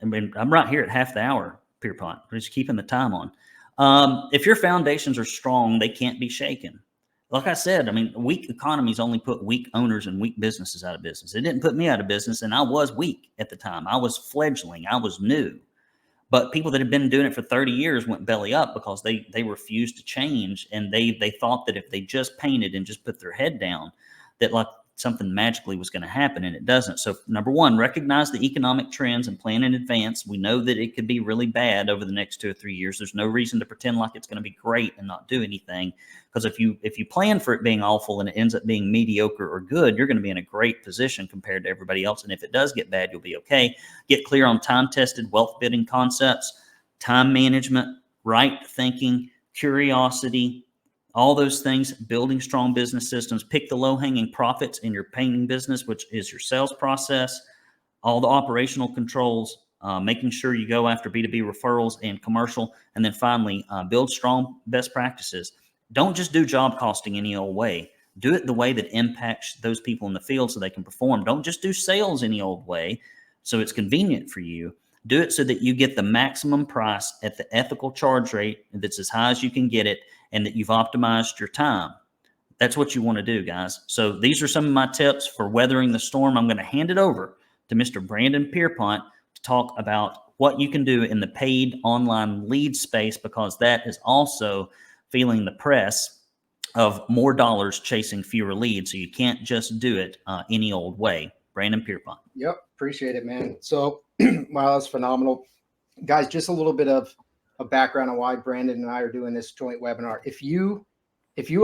right here at half the hour, Pierpont. We're just keeping the time on. If your foundations are strong, they can't be shaken. Like I said, weak economies only put weak owners and weak businesses out of business. It didn't put me out of business, and I was weak at the time. I was fledgling. I was new. But people that had been doing it for 30 years went belly up because they refused to change, and they thought that if they just painted and just put their head down, that like something magically was going to happen, and it doesn't. So number one, recognize the economic trends and plan in advance. We know that it could be really bad over the next 2 or 3 years. There's no reason to pretend like it's going to be great and not do anything, because if you plan for it being awful and it ends up being mediocre or good, you're going to be in a great position compared to everybody else. And if it does get bad, you'll be okay. Get clear on time-tested wealth building concepts, time management, right thinking, curiosity, all those things, building strong business systems. Pick the low-hanging profits in your painting business, which is your sales process, all the operational controls, making sure you go after B2B referrals and commercial, and then finally, build strong best practices. Don't just do job costing any old way. Do it the way that impacts those people in the field so they can perform. Don't just do sales any old way so it's convenient for you. Do it so that you get the maximum price at the ethical charge rate that's as high as you can get it, and that you've optimized your time. That's what you want to do, guys. So these are some of my tips for weathering the storm. I'm going to hand it over to Mr. Brandon Pierpont to talk about what you can do in the paid online lead space, because that is also feeling the press of more dollars chasing fewer leads. So you can't just do it any old way. Brandon Pierpont. Yep. Appreciate it, man. So, wow, that's phenomenal. Guys, just a little bit of a background on why Brandon and I are doing this joint webinar. If you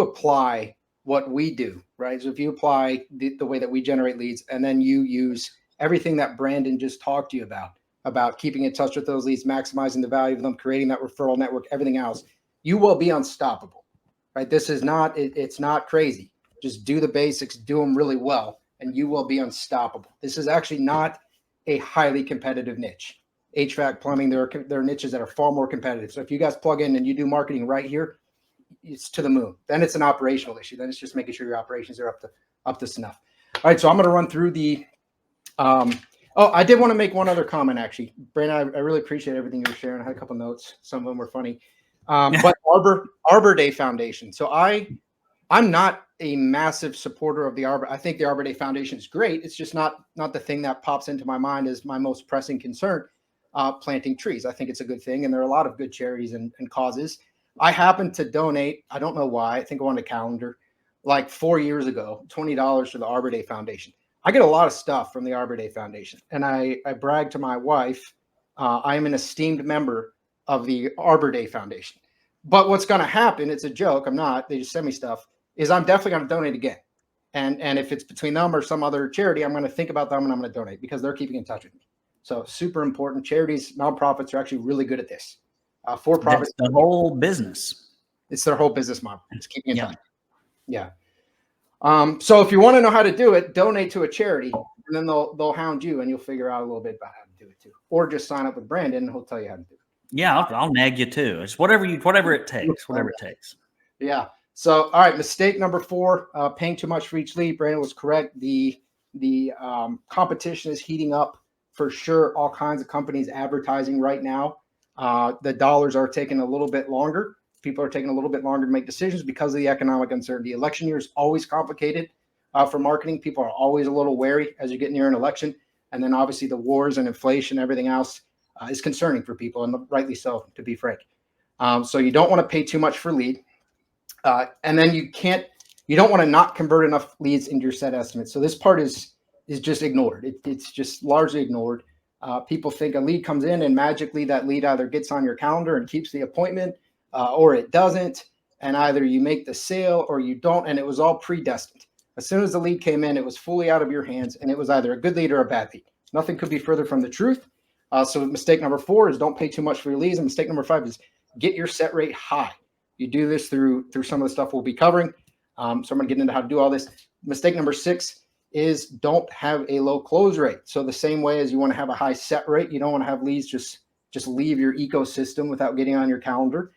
apply what we do, right? So if you apply the way that we generate leads, and then you use everything that Brandon just talked to you about keeping in touch with those leads, maximizing the value of them, creating that referral network, everything else, you will be unstoppable, right? This is not, it's not crazy. Just do the basics, do them really well, and you will be unstoppable. This is actually not a highly competitive niche. HVAC, plumbing, there are niches that are far more competitive. So if you guys plug in and you do marketing right here, it's to the moon. Then it's an operational issue. Then it's just making sure your operations are up to snuff. All right, so I'm going to run through the. I did want to make one other comment, actually, Brandon. I really appreciate everything you were sharing. I had a couple notes. Some of them were funny. But Arbor Day Foundation. So I'm not a massive supporter of the Arbor. I think the Arbor Day Foundation is great. It's just not the thing that pops into my mind as my most pressing concern. Planting trees. I think it's a good thing, and there are a lot of good charities and causes. I happened to donate, I don't know why, I think on the calendar, like 4 years ago, $20 to the Arbor Day Foundation. I get a lot of stuff from the Arbor Day Foundation. And I brag to my wife, I am an esteemed member of the Arbor Day Foundation. But what's going to happen, it's a joke, I'm not, they just send me stuff, is I'm definitely going to donate again. And if it's between them or some other charity, I'm going to think about them and I'm going to donate because they're keeping in touch with me. So super important. Charities, nonprofits are actually really good at this. For-profit, the whole business. It's their whole business model. It's keeping in touch. Yeah. So if you want to know how to do it, donate to a charity, and then they'll hound you, and you'll figure out a little bit about how to do it too. Or just sign up with Brandon, and he'll tell you how to do it. Yeah, I'll nag you too. It's whatever it takes. Whatever it takes. Yeah. So all right, mistake number 4: paying too much for each lead. Brandon was correct. The competition is heating up for sure. All kinds of companies advertising right now. The dollars are taking a little bit longer. People are taking a little bit longer to make decisions because of the economic uncertainty. Election year is always complicated for marketing. People are always a little wary as you get near an election. And then obviously the wars and inflation, everything else is concerning for people, and rightly so, to be frank. So you don't want to pay too much for lead. And then you don't want to not convert enough leads into your set estimate. So this part is just ignored. It's just largely ignored. People think a lead comes in and magically that lead either gets on your calendar and keeps the appointment or it doesn't. And either you make the sale or you don't. And it was all predestined. As soon as the lead came in, it was fully out of your hands, and it was either a good lead or a bad lead. Nothing could be further from the truth. So mistake number 4 is don't pay too much for your leads. And mistake number 5 is get your set rate high. You do this through some of the stuff we'll be covering. So I'm going to get into how to do all this. Mistake number 6 is don't have a low close rate. So the same way as you want to have a high set rate, you don't want to have leads just leave your ecosystem without getting on your calendar.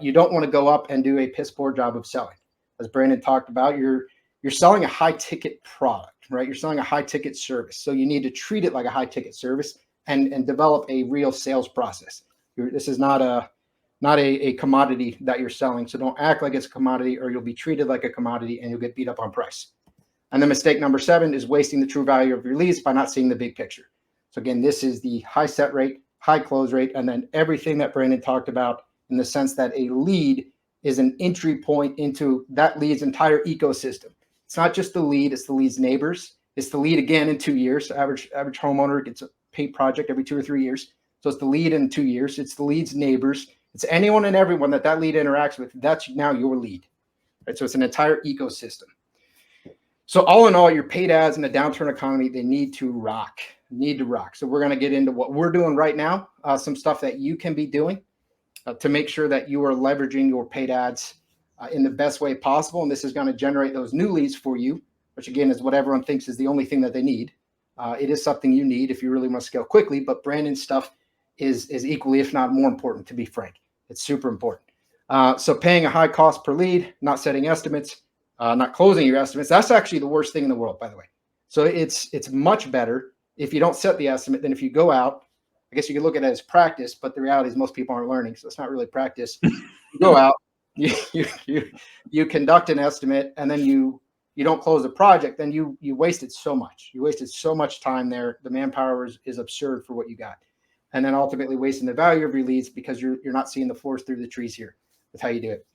You don't want to go up and do a piss poor job of selling. As Brandon talked about, you're selling a high ticket product, right? You're selling a high ticket service. So you need to treat it like a high ticket service and develop a real sales process. This is not a commodity that you're selling. So don't act like it's a commodity, or you'll be treated like a commodity and you'll get beat up on price. And then mistake number 7 is wasting the true value of your leads by not seeing the big picture. So again, this is the high set rate, high close rate, and then everything that Brandon talked about in the sense that a lead is an entry point into that lead's entire ecosystem. It's not just the lead, it's the lead's neighbors. It's the lead again in 2 years. Average homeowner gets a paint project every 2 or 3 years. So it's the lead in 2 years. It's the lead's neighbors. It's anyone and everyone that lead interacts with. That's now your lead. Right? So it's an entire ecosystem. So all in all, your paid ads in a downturn economy, they need to rock. So we're going to get into what we're doing right now, some stuff that you can be doing to make sure that you are leveraging your paid ads in the best way possible. And this is going to generate those new leads for you, which again is what everyone thinks is the only thing that they need. It is something you need if you really want to scale quickly, but Brandon's stuff is equally, if not more important, to be frank. It's super important. So paying a high cost per lead, not setting estimates, not closing your estimates. That's actually the worst thing in the world, by the way. So it's much better if you don't set the estimate than if you go out. I guess you could look at it as practice, but the reality is most people aren't learning, so it's not really practice. You go out, you conduct an estimate, and then you don't close the project, then you wasted so much. You wasted so much time there. The manpower is absurd for what you got. And then ultimately wasting the value of your leads because you're not seeing the forest through the trees here. That's how you do it.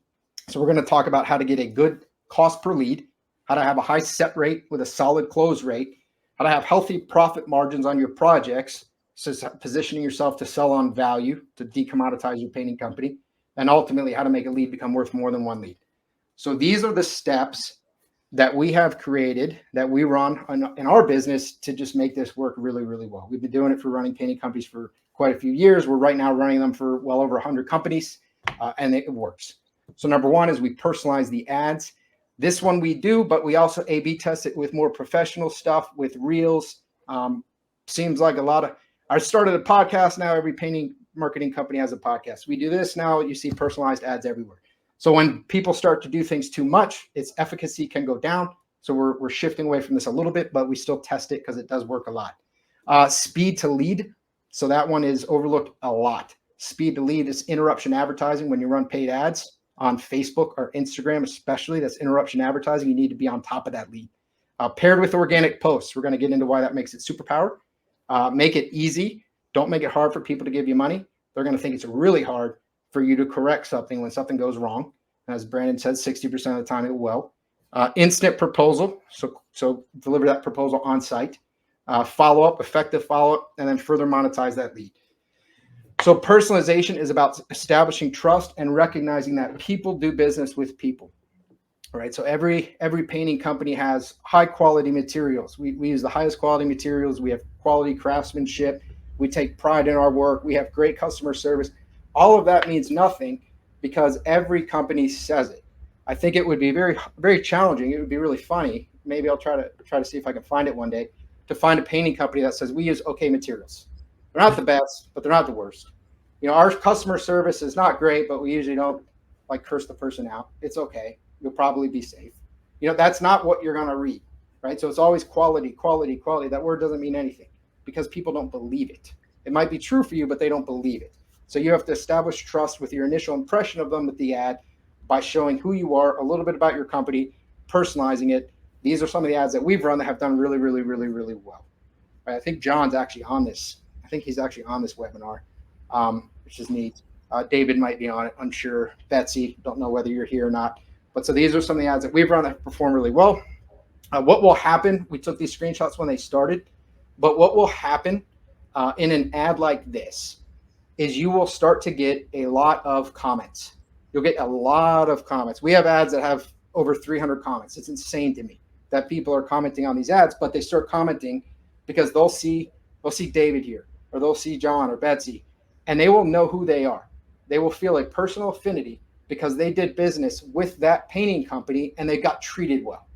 So we're going to talk about how to get a good cost per lead, how to have a high set rate with a solid close rate, how to have healthy profit margins on your projects, so positioning yourself to sell on value, to decommoditize your painting company, and ultimately how to make a lead become worth more than one lead. So these are the steps that we have created, that we run in our business to just make this work really, really well. We've been doing it for running painting companies for quite a few years. We're right now running them for well over 100 companies, and it works. So number one is we personalize the ads. This one we do, but we also A/B test it with more professional stuff, with reels. Seems like I started a podcast now. Every painting marketing company has a podcast. We do this now. You see personalized ads everywhere. So when people start to do things too much, its efficacy can go down. So we're shifting away from this a little bit, but we still test it because it does work a lot. Speed to lead. So that one is overlooked a lot. Speed to lead is interruption advertising. When you run paid ads on Facebook or Instagram, especially, that's interruption advertising. You need to be on top of that lead. Paired with organic posts. We're going to get into why that makes it superpower. Make it easy. Don't make it hard for people to give you money. They're going to think it's really hard for you to correct something when something goes wrong. As Brandon said, 60% of the time it will. Instant proposal. So deliver that proposal on site. Follow-up, effective follow-up, and then further monetize that lead. So personalization is about establishing trust and recognizing that people do business with people. All right. So every painting company has high quality materials. We use the highest quality materials. We have quality craftsmanship. We take pride in our work. We have great customer service. All of that means nothing because every company says it. I think it would be very, very challenging. It would be really funny. Maybe I'll try to see if I can find it one day, to find a painting company that says we use okay materials. They're not the best, but they're not the worst. Our customer service is not great, but we usually don't like curse the person out. It's okay. You'll probably be safe. That's not what you're going to read, right? So it's always quality, quality, quality. That word doesn't mean anything because people don't believe it. It might be true for you, but they don't believe it. So you have to establish trust with your initial impression of them with the ad by showing who you are, a little bit about your company, personalizing it. These are some of the ads that we've run that have done really, really, really, really well. Right? I think John's actually on this. I think he's actually on this webinar, which is neat. David might be on it, unsure. Betsy, don't know whether you're here or not. But so these are some of the ads that we've run that perform really well. What will happen, we took these screenshots when they started, but what will happen in an ad like this is you will start to get a lot of comments. You'll get a lot of comments. We have ads that have over 300 comments. It's insane to me that people are commenting on these ads, but they start commenting because they'll see David here, or they'll see John or Betsy, and they will know who they are. They will feel a personal affinity because they did business with that painting company and they got treated well.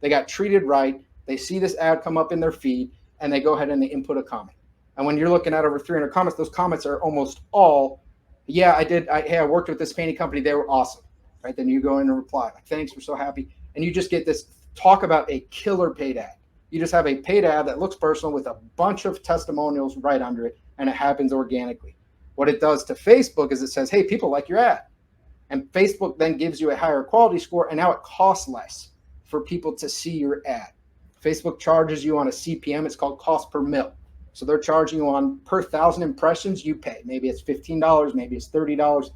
They got treated right. They see this ad come up in their feed and they go ahead and they input a comment. And when you're looking at over 300 comments, those comments are almost all, yeah, I worked with this painting company. They were awesome, right? Then you go in and reply, like, thanks, we're so happy. And you just get this talk about a killer paid ad. You just have a paid ad that looks personal with a bunch of testimonials right under it, and it happens organically. What it does to Facebook is it says, hey, people like your ad. And Facebook then gives you a higher quality score, and now it costs less for people to see your ad. Facebook charges you on a CPM. It's called cost per mil. So they're charging you on per 1,000 impressions you pay. Maybe it's $15, maybe it's $30.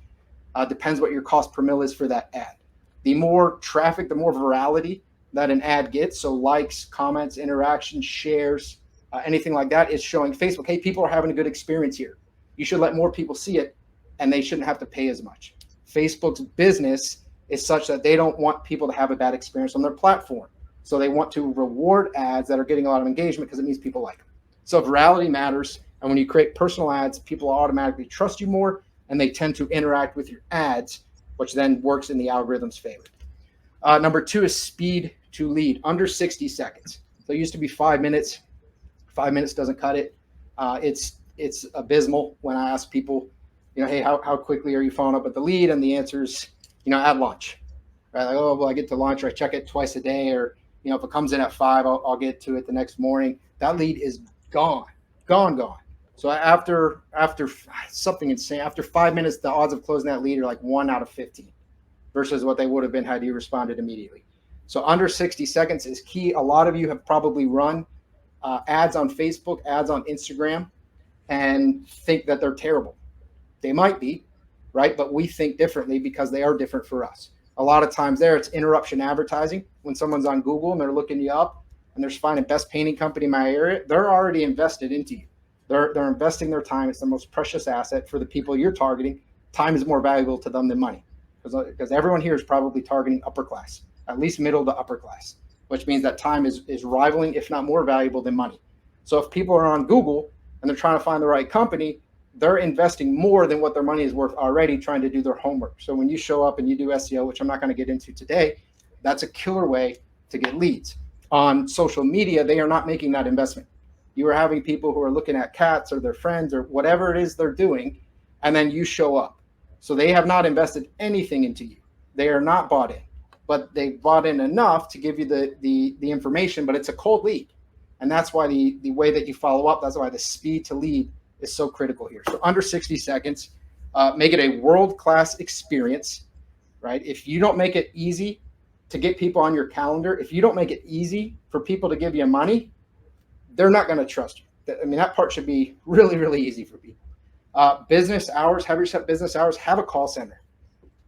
Depends what your cost per mil is for that ad. The more traffic, the more virality that an ad gets, so likes, comments, interactions, shares, anything like that, is showing Facebook, hey, people are having a good experience here. You should let more people see it, and they shouldn't have to pay as much. Facebook's business is such that they don't want people to have a bad experience on their platform. So they want to reward ads that are getting a lot of engagement because it means people like them. So virality matters. And when you create personal ads, people automatically trust you more, and they tend to interact with your ads, which then works in the algorithm's favor. Number 2 is speed to lead, under 60 seconds. So it used to be 5 minutes. 5 minutes doesn't cut it. It's abysmal when I ask people, hey, how quickly are you following up with the lead? And the answer is, at lunch. Right? Like, oh, well, I get to lunch, or I check it twice a day, or if it comes in at 5, I'll get to it the next morning. That lead is gone. So after something insane, after 5 minutes, the odds of closing that lead are like 1 out of 15 versus what they would have been had you responded immediately. So under 60 seconds is key. A lot of you have probably run ads on Facebook, ads on Instagram, and think that they're terrible. They might be, right? But we think differently because they are different for us. A lot of times it's interruption advertising. When someone's on Google and they're looking you up and they're finding best painting company in my area, they're already invested into you. They're investing their time. It's the most precious asset for the people you're targeting. Time is more valuable to them than money because everyone here is probably targeting upper class, at least middle to upper class. which means that time is rivaling, if not more valuable than money. So if people are on Google and they're trying to find the right company, they're investing more than what their money is worth already trying to do their homework. So when you show up and you do SEO, which I'm not going to get into today, that's a killer way to get leads. On social media, they are not making that investment. You are having people who are looking at cats or their friends or whatever it is they're doing, and then you show up. So they have not invested anything into you. They are not bought in, but they bought in enough to give you the information, but it's a cold lead. And that's why the way that you follow up, that's why the speed to lead is so critical here. So under 60 seconds, make it a world-class experience, right? If you don't make it easy to get people on your calendar, if you don't make it easy for people to give you money, they're not going to trust you. I mean, that part should be really, really easy for people. Business hours, have your set business hours, have a call center,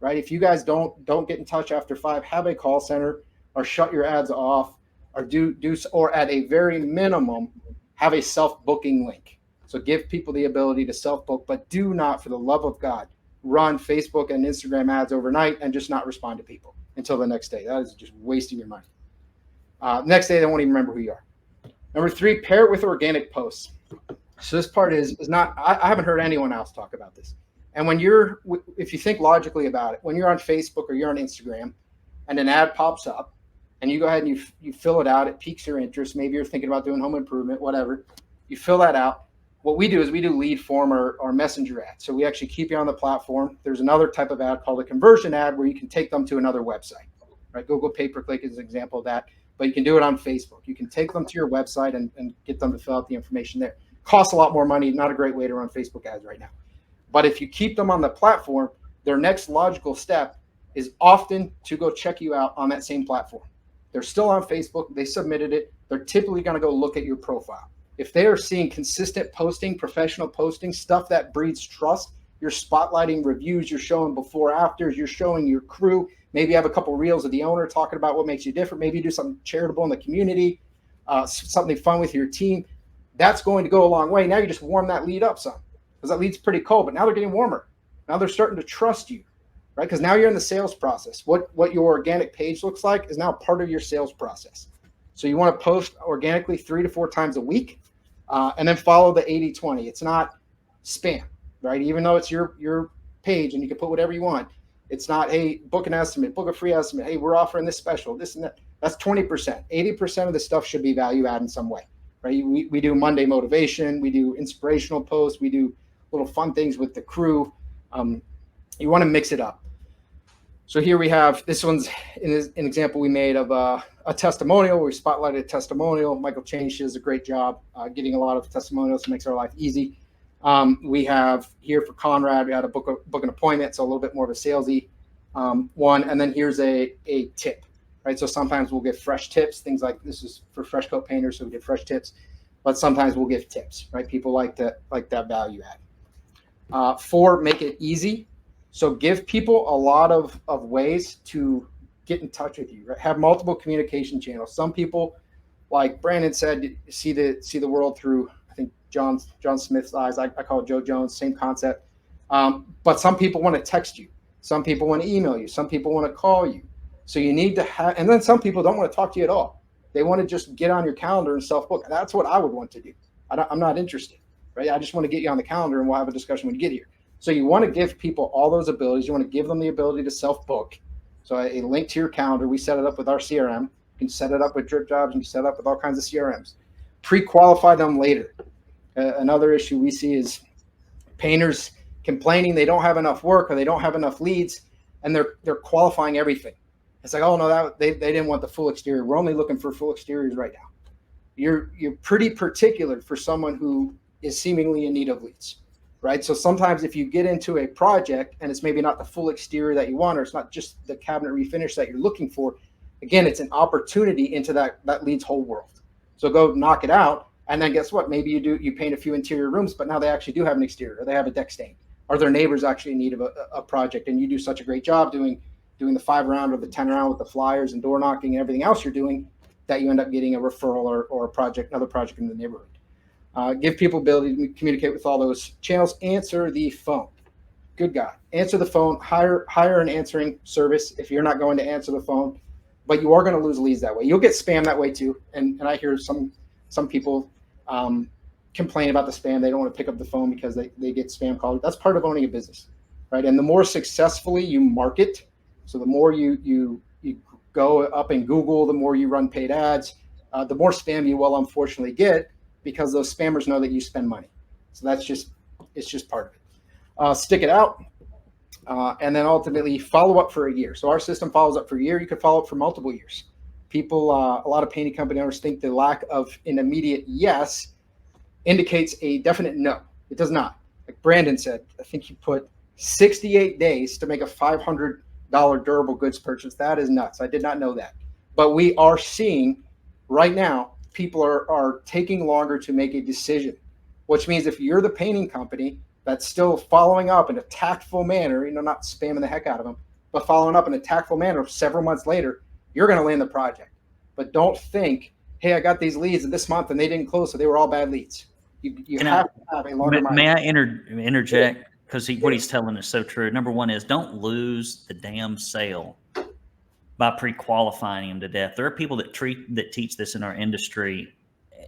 right? If you guys don't get in touch after 5, have a call center or shut your ads off or or at a very minimum, have a self-booking link. So give people the ability to self-book, but do not, for the love of God, run Facebook and Instagram ads overnight and just not respond to people until the next day. That is just wasting your money. Next day, they won't even remember who you are. Number 3, pair it with organic posts. So this part is not, I haven't heard anyone else talk about this. And if you think logically about it, when you're on Facebook or you're on Instagram and an ad pops up and you go ahead and you fill it out, it piques your interest. Maybe you're thinking about doing home improvement, whatever. You fill that out. What we do is we do lead form or messenger ad. So we actually keep you on the platform. There's another type of ad called a conversion ad where you can take them to another website, right? Google pay-per-click is an example of that, but you can do it on Facebook. You can take them to your website and get them to fill out the information there. Costs a lot more money, not a great way to run Facebook ads right now. But if you keep them on the platform, their next logical step is often to go check you out on that same platform. They're still on Facebook, they submitted it, they're typically going to go look at your profile. If they are seeing consistent posting, professional posting, stuff that breeds trust, you're spotlighting reviews, you're showing before afters, you're showing your crew, maybe you have a couple reels of the owner talking about what makes you different, maybe you do something charitable in the community, something fun with your team. That's going to go a long way. Now you just warm that lead up some, because that lead's pretty cold, but now they're getting warmer. Now they're starting to trust you, right? Because now you're in the sales process. What your organic page looks like is now part of your sales process. So you want to post organically 3 to 4 times a week, and then follow the 80-20. It's not spam, right? Even though it's your page and you can put whatever you want, it's not, hey, book an estimate, book a free estimate. Hey, we're offering this special, this and that. That's 20%. 80% of the stuff should be value add in some way. Right? We do Monday motivation, we do inspirational posts, we do little fun things with the crew. You want to mix it up. So here we have, this one's an example we made of a testimonial. We spotlighted a testimonial. Michael Chanish does a great job getting a lot of testimonials. It makes our life easy. We have here for Conrad, we had to book an appointment, so a little bit more of a salesy one. And then here's a tip. Right, so sometimes we'll give fresh tips, things like this is for fresh coat painters, so we give fresh tips, but sometimes we'll give tips, right? People like that value add. 4, make it easy. So give people a lot of ways to get in touch with you, right? Have multiple communication channels. Some people, like Brandon said, see the world through, I think, John Smith's eyes. I call it Joe Jones, same concept. But some people want to text you. Some people want to email you. Some people want to call you. So you need to have, and then some people don't want to talk to you at all. They want to just get on your calendar and self-book. That's what I would want to do. I'm not interested, right? I just want to get you on the calendar and we'll have a discussion when you get here. So you want to give people all those abilities. You want to give them the ability to self-book. So a link to your calendar, we set it up with our CRM. You can set it up with Drip Jobs, and you set it up with all kinds of CRMs. Pre-qualify them later. Another issue we see is painters complaining they don't have enough work or they don't have enough leads, and they're qualifying everything. It's like, oh no, they didn't want the full exterior. We're only looking for full exteriors right now. You're pretty particular for someone who is seemingly in need of leads, right? So sometimes if you get into a project and it's maybe not the full exterior that you want, or it's not just the cabinet refinish that you're looking for, again, it's an opportunity into that lead's whole world. So go knock it out, and then guess what? Maybe you paint a few interior rooms, but now they actually do have an exterior, or they have a deck stain, or their neighbors actually in need of a project, and you do such a great job doing the 5 round or the 10 round with the flyers and door knocking and everything else you're doing, that you end up getting a referral or a project, another project in the neighborhood. Give people ability to communicate with all those channels. Answer the phone. Good God. Answer the phone. Hire an answering service. If you're not going to answer the phone, but you are going to lose leads that way. You'll get spam that way too. And I hear some people complain about the spam. They don't want to pick up the phone because they get spam called. That's part of owning a business, right? And the more successfully you market, so the more you go up in Google, the more you run paid ads, the more spam you will unfortunately get, because those spammers know that you spend money. So it's just part of it. Stick it out. And then ultimately follow up for a year. So our system follows up for a year. You could follow up for multiple years. People, a lot of painting company owners think the lack of an immediate yes indicates a definite no. It does not. Like Brandon said, I think he put 68 days to make a $500 durable goods purchase. That is nuts. I did not know that. But we are seeing right now, people are taking longer to make a decision, which means if you're the painting company that's still following up in a tactful manner, not spamming the heck out of them, but following up in a tactful manner several months later, you're going to land the project. But don't think, hey, I got these leads this month and they didn't close, so they were all bad leads. You have to have a longer mindset. May I interject? Because what he's telling is so true. Number one is don't lose the damn sale by pre-qualifying them to death. There are people that teach this in our industry,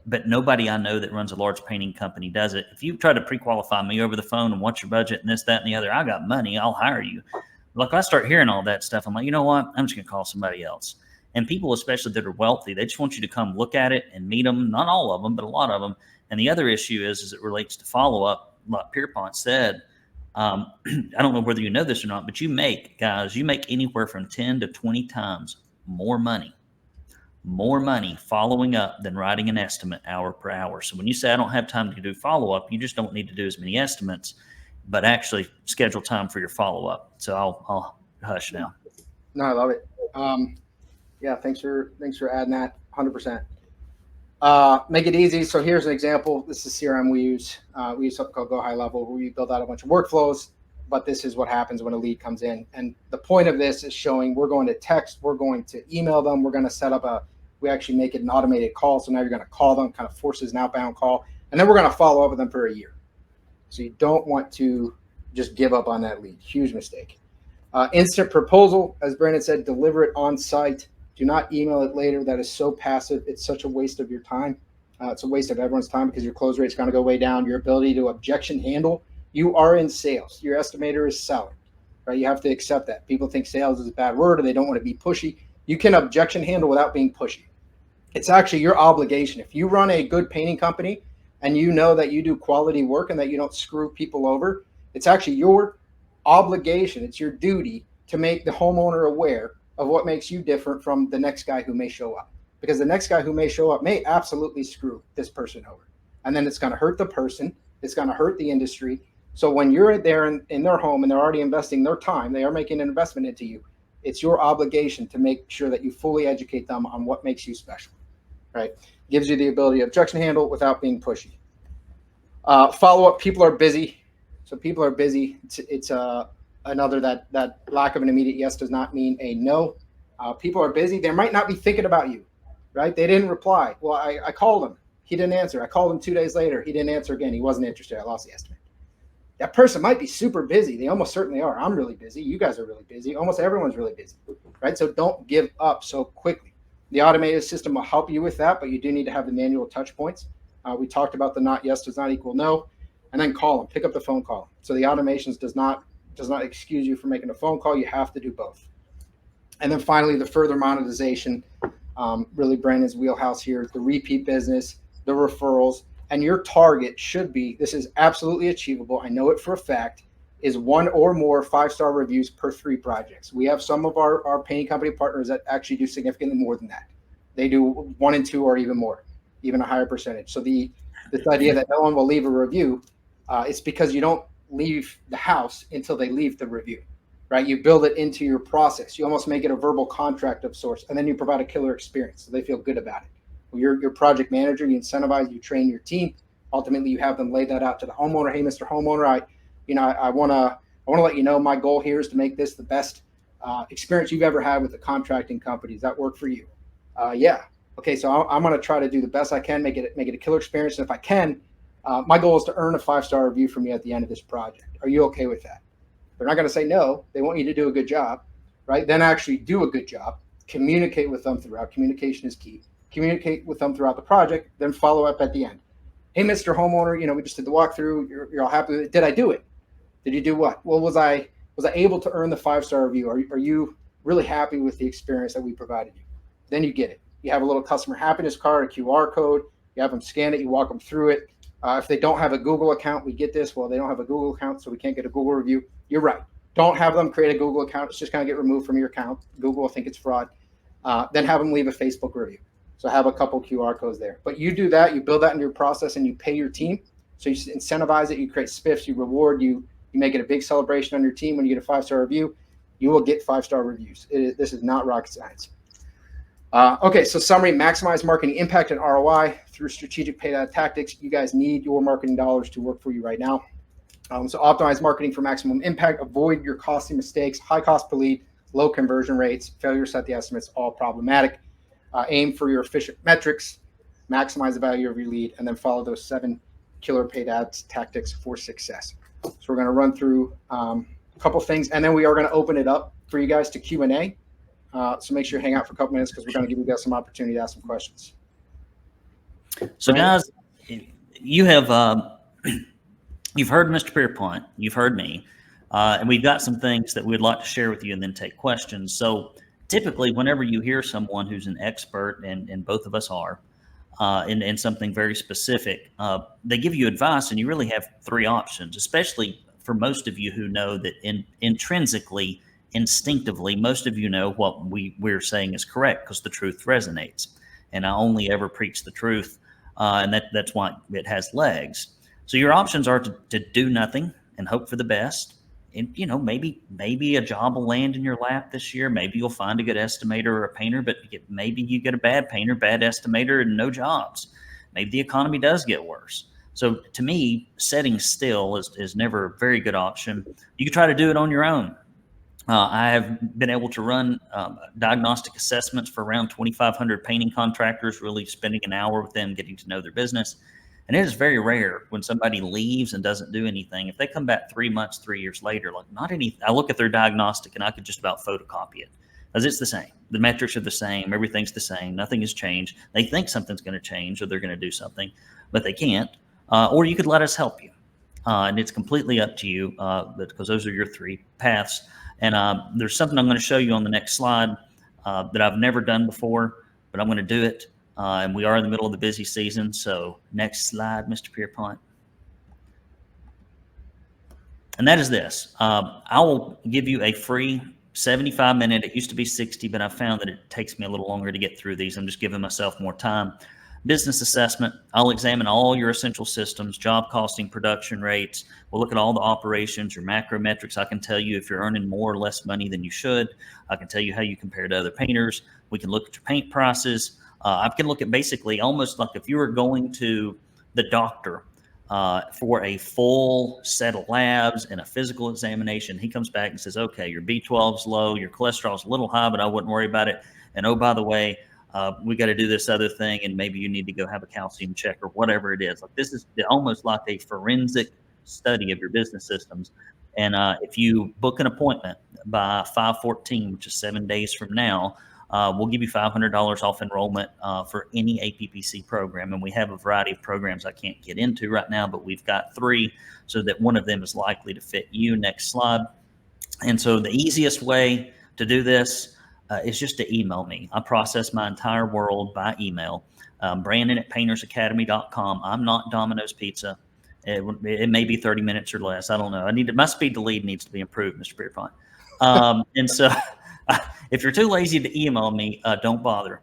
but nobody I know that runs a large painting company does it. If you try to pre-qualify me over the phone and what's your budget and this, that, and the other, I got money, I'll hire you. Like, I start hearing all that stuff, I'm like, you know what? I'm just going to call somebody else. And people, especially that are wealthy, they just want you to come look at it and meet them. Not all of them, but a lot of them. And the other issue is it relates to follow-up. Like Pierpont said, I don't know whether you know this or not, but you make anywhere from 10 to 20 times more money following up than writing an estimate hour per hour. So when you say I don't have time to do follow-up, you just don't need to do as many estimates, but actually schedule time for your follow-up. So I'll hush now. No, I love it. Yeah, thanks for adding that. 100%. Make it easy. So here's an example. This is CRM we use. We use something called Go High Level, where we build out a bunch of workflows, but this is what happens when a lead comes in. And the point of this is showing we're going to text, we're going to email them, we're going to set up we actually make it an automated call. So now you're going to call them, kind of forces an outbound call, and then we're going to follow up with them for a year. So you don't want to just give up on that lead. Huge mistake. Instant proposal, as Brandon said, deliver it on site. Do not email it later. That is so passive. It's such a waste of your time. It's a waste of everyone's time, because your close rate's going to go way down. Your ability to objection handle. You are in sales. Your estimator is selling, right? You have to accept that. People think sales is a bad word, or they don't want to be pushy. You can objection handle without being pushy. It's actually your obligation. If you run a good painting company and you know that you do quality work and that you don't screw people over, it's actually your obligation. It's your duty to make the homeowner aware of what makes you different from the next guy who may show up, because the next guy who may show up may absolutely screw this person over, and then it's going to hurt the person. It's going to hurt the industry. So when you're there in their home and they're already investing their time, they are making an investment into you. It's your obligation to make sure that you fully educate them on what makes you special, right? Gives you the ability to objection handle without being pushy. Follow-up, people are busy. So people are busy. It's another that lack of an immediate yes does not mean a no. People are busy. They might not be thinking about you, right? They didn't reply. Well, I called him. He didn't answer. I called him 2 days later. He didn't answer again. He wasn't interested. I lost the estimate. That person might be super busy. They almost certainly are. I'm really busy. You guys are really busy. Almost everyone's really busy, right? So don't give up so quickly. The automated system will help you with that, but you do need to have the manual touch points. We talked about the not yes does not equal no, and then call them. Pick up the phone call. So the automations does not excuse you from making a phone call. You have to do both. And then finally, the further monetization, really Brandon's wheelhouse here, the repeat business, the referrals, and your target should be, this is absolutely achievable, I know it for a fact, is 1 or more 5-star reviews per 3 projects. We have some of our painting company partners that actually do significantly more than that. They do 1 and 2 or even more, even a higher percentage. So this idea that no one will leave a review, it's because you don't leave the house until they leave the review, right? You build it into your process. You almost make it a verbal contract of sorts, and then you provide a killer experience so they feel good about it. Well, you're your project manager, you incentivize, you train your team. Ultimately, you have them lay that out to the homeowner. Hey, Mr. Homeowner, I want to let you know my goal here is to make this the best experience you've ever had with the contracting company. Does that work for you? Yeah. Okay, so I'm going to try to do the best I can, make it a killer experience. And if I can, my goal is to earn a 5-star review from you at the end of this project. Are you okay with that? They're not going to say no. They want you to do a good job, right? Then actually do a good job. communicate with them throughout. Communication is key. Communicate with them throughout the project, then follow up at the end. Hey, Mr. Homeowner, we just did the walkthrough. You're all happy with it. Did I do it? Did you do what? Well, was I able to earn the 5-star review? Are you really happy with the experience that we provided you? Then you get it. You have a little customer happiness card, a QR code. You have them scan it. You walk them through it. If they don't have a Google account, we get this. Well, they don't have a Google account, so we can't get a Google review. You're right. Don't have them create a Google account. It's just going to get removed from your account. Google will think it's fraud. Then have them leave a Facebook review. So have a couple QR codes there. But you do that, you build that into your process, and you pay your team. So you incentivize it, you create spiffs, you reward, you make it a big celebration on your team. When you get a 5-star review, you will get 5-star reviews. This is not rocket science. Okay, so summary: maximize marketing impact and ROI through strategic paid ad tactics. You guys need your marketing dollars to work for you right now. So optimize marketing for maximum impact. Avoid your costly mistakes, high cost per lead, low conversion rates, failure to set the estimates, all problematic. Aim for your efficient metrics, maximize the value of your lead, and then follow those 7 killer paid ads tactics for success. So we're going to run through a couple things, and then we are going to open it up for you guys to Q&A. So make sure you hang out for a couple minutes because we're going to give you guys some opportunity to ask some questions. So guys, you have you've heard Mr. Pierpont, you've heard me, and we've got some things that we'd like to share with you and then take questions. So typically, whenever you hear someone who's an expert, and both of us are, in something very specific, they give you advice, and you really have 3 options, especially for most of you who know that intrinsically, instinctively, most of you know what we're saying is correct because the truth resonates. And I only ever preach the truth, and that's why it has legs. So your options are to do nothing and hope for the best. And, maybe a job will land in your lap this year. Maybe you'll find a good estimator or a painter, but maybe you get a bad painter, bad estimator, and no jobs. Maybe the economy does get worse. So to me, sitting still is never a very good option. You can try to do it on your own. I have been able to run diagnostic assessments for around 2,500 painting contractors, really spending an hour with them, getting to know their business. And it is very rare when somebody leaves and doesn't do anything. If they come back 3 months, 3 years later, I look at their diagnostic and I could just about photocopy it because it's the same. The metrics are the same. Everything's the same. Nothing has changed. They think something's going to change or they're going to do something, but they can't. Or you could let us help you. And it's completely up to you because those are your 3 paths. And there's something I'm going to show you on the next slide that I've never done before, but I'm going to do it. And we are in the middle of the busy season. So next slide, Mr. Pierpont. And that is this. I will give you a free 75-minute. It used to be 60, but I found that it takes me a little longer to get through these. I'm just giving myself more time. Business assessment. I'll examine all your essential systems, job costing, production rates. We'll look at all the operations, your macro metrics. I can tell you if you're earning more or less money than you should. I can tell you how you compare to other painters. We can look at your paint prices. I can look at basically almost like if you were going to the doctor for a full set of labs and a physical examination. He comes back and says, okay, your B12's low, your cholesterol's a little high, but I wouldn't worry about it. And oh, by the way, we got to do this other thing, and maybe you need to go have a calcium check or whatever it is. Like this is almost like a forensic study of your business systems. And if you book an appointment by 5/14, which is 7 days from now, we'll give you $500 off enrollment for any APPC program. And we have a variety of programs I can't get into right now, but we've got 3 so that one of them is likely to fit you. Next slide. And so the easiest way to do this is just to email me. I process my entire world by email. Brandon@paintersacademy.com. I'm not Domino's Pizza. It may be 30 minutes or less. I don't know. My speed to lead needs to be improved, Mr. Pierpont. And so if you're too lazy to email me, don't bother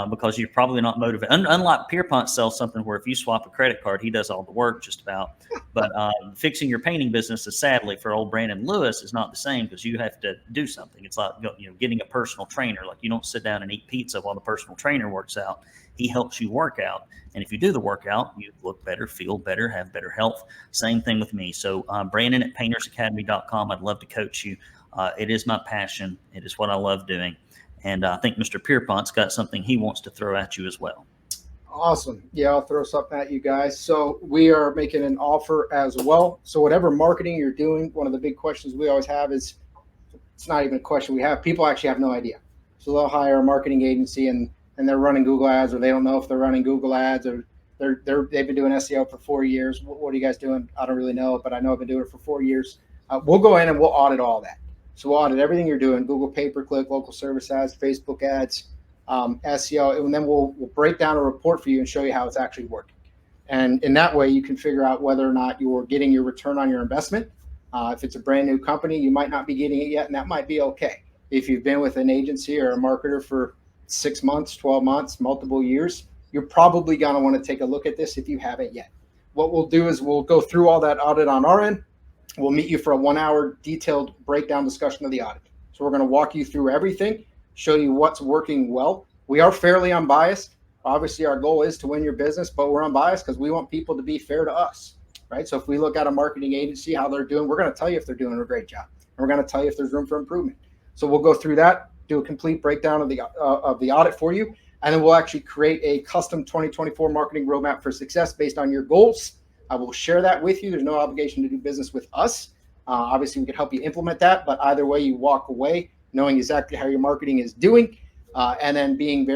because you're probably not motivated. Unlike Pierpont sells something where if you swap a credit card, he does all the work just about. But fixing your painting business is sadly for old Brandon Lewis is not the same because you have to do something. It's like getting a personal trainer. Like you don't sit down and eat pizza while the personal trainer works out. He helps you work out. And if you do the workout, you look better, feel better, have better health. Same thing with me. So Brandon@paintersacademy.com. I'd love to coach you. It is my passion. It is what I love doing. And I think Mr. Pierpont's got something he wants to throw at you as well. Awesome. Yeah, I'll throw something at you guys. So we are making an offer as well. So whatever marketing you're doing, one of the big questions we always have is, it's not even a question we have. People actually have no idea. So they'll hire a marketing agency and they're running Google ads, or they don't know if they're running Google ads, or they've been doing SEO for 4 years. What are you guys doing? I don't really know, but I know I've been doing it for 4 years. We'll go in and we'll audit all that. So we'll audit everything you're doing: Google pay-per-click, local service ads, Facebook ads, SEO, and then we'll break down a report for you and show you how it's actually working. And in that way, you can figure out whether or not you're getting your return on your investment. If it's a brand new company, you might not be getting it yet, and that might be okay. If you've been with an agency or a marketer for 6 months, 12 months, multiple years, you're probably going to want to take a look at this if you haven't yet. What we'll do is we'll go through all that audit on our end. We'll meet you for a 1-hour detailed breakdown discussion of the audit. So we're going to walk you through everything, show you what's working well. We are fairly unbiased. Obviously, our goal is to win your business, but we're unbiased because we want people to be fair to us, right? So if we look at a marketing agency, how they're doing, we're going to tell you if they're doing a great job. And we're going to tell you if there's room for improvement. So we'll go through that, do a complete breakdown of the audit for you, and then we'll actually create a custom 2024 marketing roadmap for success based on your goals. I will share that with you. There's no obligation to do business with us. Obviously, we can help you implement that, but either way, you walk away knowing exactly how your marketing is doing, and then being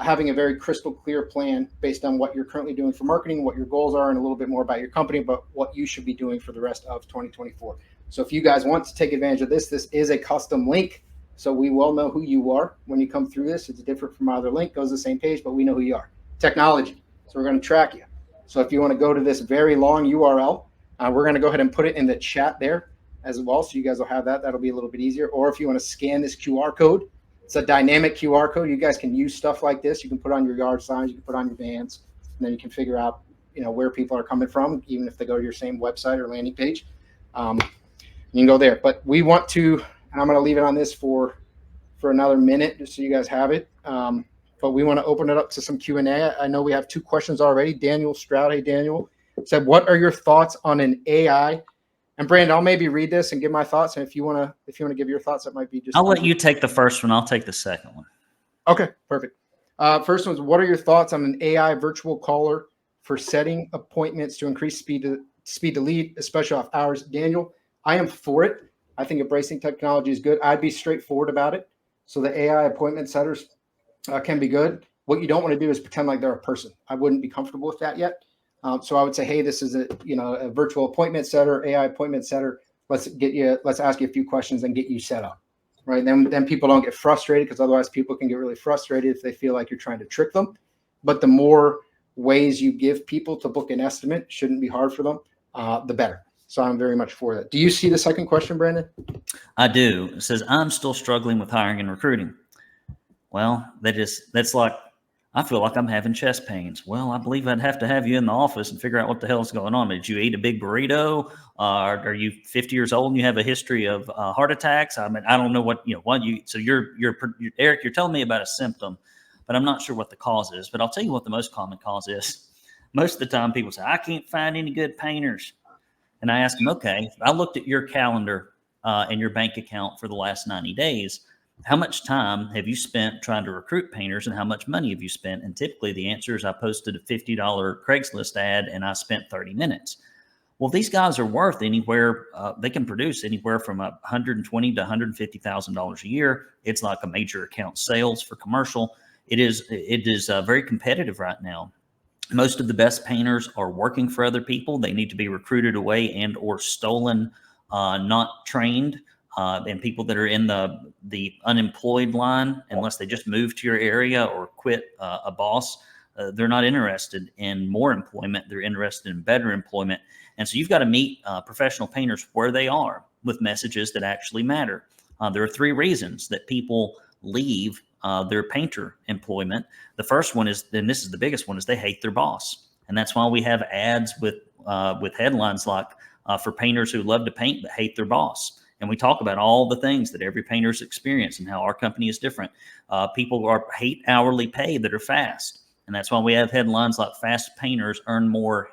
having a very crystal clear plan based on what you're currently doing for marketing, what your goals are, and a little bit more about your company, but what you should be doing for the rest of 2024. So if you guys want to take advantage of this is a custom link. So we will know who you are when you come through this. It's different from our other link, goes to the same page, but we know who you are. Technology. So we're going to track you. So if you want to go to this very long URL, we're going to go ahead and put it in the chat there as well. So you guys will have that. That'll be a little bit easier. Or if you want to scan this QR code, it's a dynamic QR code. You guys can use stuff like this. You can put on your yard signs, you can put on your vans, and then you can figure out, where people are coming from, even if they go to your same website or landing page. You can go there. But we want to, and I'm going to leave it on this for another minute just so you guys have it. But we want to open it up to some Q&A. I know we have 2 questions already. Daniel Stroud, hey Daniel, said, what are your thoughts on an AI? And Brandon, I'll maybe read this and give my thoughts. And if you want to give your thoughts, that might be just. I'll let you take the first one. I'll take the second one. Okay, perfect. First one's, what are your thoughts on an AI virtual caller for setting appointments to increase speed to lead, especially off hours? Daniel, I am for it. I think embracing technology is good. I'd be straightforward about it. So the AI appointment setters can be good. What you don't want to do is pretend like they're a person. I wouldn't be comfortable with that yet. So I would say, hey, this is a virtual appointment setter, AI appointment setter. Let's ask you a few questions and get you set up, right? Then people don't get frustrated, because otherwise people can get really frustrated if they feel like you're trying to trick them. But the more ways you give people to book an estimate, shouldn't be hard for them, the better. So I'm very much for that. Do you see the second question, Brandon? I do. It says, I'm still struggling with hiring and recruiting. Well, that's like, I feel like I'm having chest pains. Well, I believe I'd have to have you in the office and figure out what the hell is going on. Did you eat a big burrito? Are you 50 years old and you have a history of heart attacks? I mean, I don't know so you're Eric, you're telling me about a symptom, but I'm not sure what the cause is. But I'll tell you what the most common cause is. Most of the time people say, I can't find any good painters. And I ask them, okay, I looked at your calendar and your bank account for the last 90 days. How much time have you spent trying to recruit painters, and how much money have you spent? And typically the answer is, I posted a $50 Craigslist ad and I spent 30 minutes. Well, these guys are worth anywhere, they can produce anywhere from $120,000 to $150,000 a year. It's like a major account sales for commercial. It is very competitive right now. Most of the best painters are working for other people. They need to be recruited away and or stolen, not trained. And people that are in the unemployed line, unless they just move to your area or quit a boss, they're not interested in more employment. They're interested in better employment. And so you've got to meet professional painters where they are with messages that actually matter. There are 3 reasons that people leave their painter employment. The first one is, and this is the biggest one, is they hate their boss. And that's why we have ads with headlines like, for painters who love to paint but hate their boss. And we talk about all the things that every painter's experience and how our company is different. People hate hourly pay that are fast. And that's why we have headlines like, fast painters earn more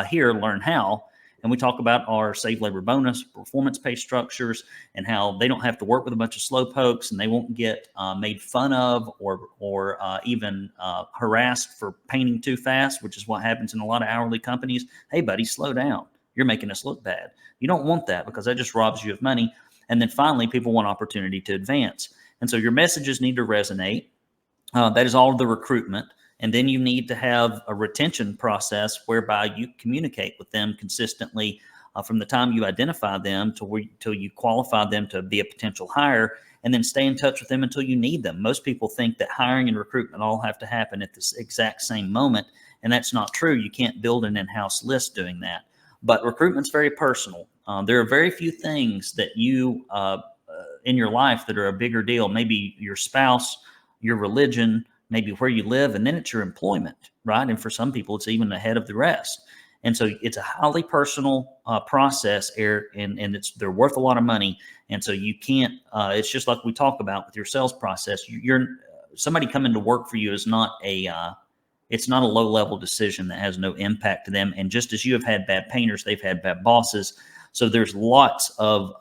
here, learn how. And we talk about our save labor bonus, performance pay structures, and how they don't have to work with a bunch of slow pokes, and they won't get made fun of or even harassed for painting too fast, which is what happens in a lot of hourly companies. Hey, buddy, slow down. You're making us look bad. You don't want that, because that just robs you of money. And then finally, people want opportunity to advance. And so your messages need to resonate. That is all of the recruitment. And then you need to have a retention process whereby you communicate with them consistently from the time you identify them till you qualify them to be a potential hire, and then stay in touch with them until you need them. Most people think that hiring and recruitment all have to happen at this exact same moment, and that's not true. You can't build an in-house list doing that. But recruitment's very personal. There are very few things that you in your life that are a bigger deal. Maybe your spouse, your religion, maybe where you live, and then it's your employment, right? And for some people, it's even ahead of the rest. And so it's a highly personal process, and they're worth a lot of money. And so you can't, it's just like we talk about with your sales process. Somebody coming to work for you is not it's not a low level decision that has no impact to them. And just as you have had bad painters, they've had bad bosses. So there's lots of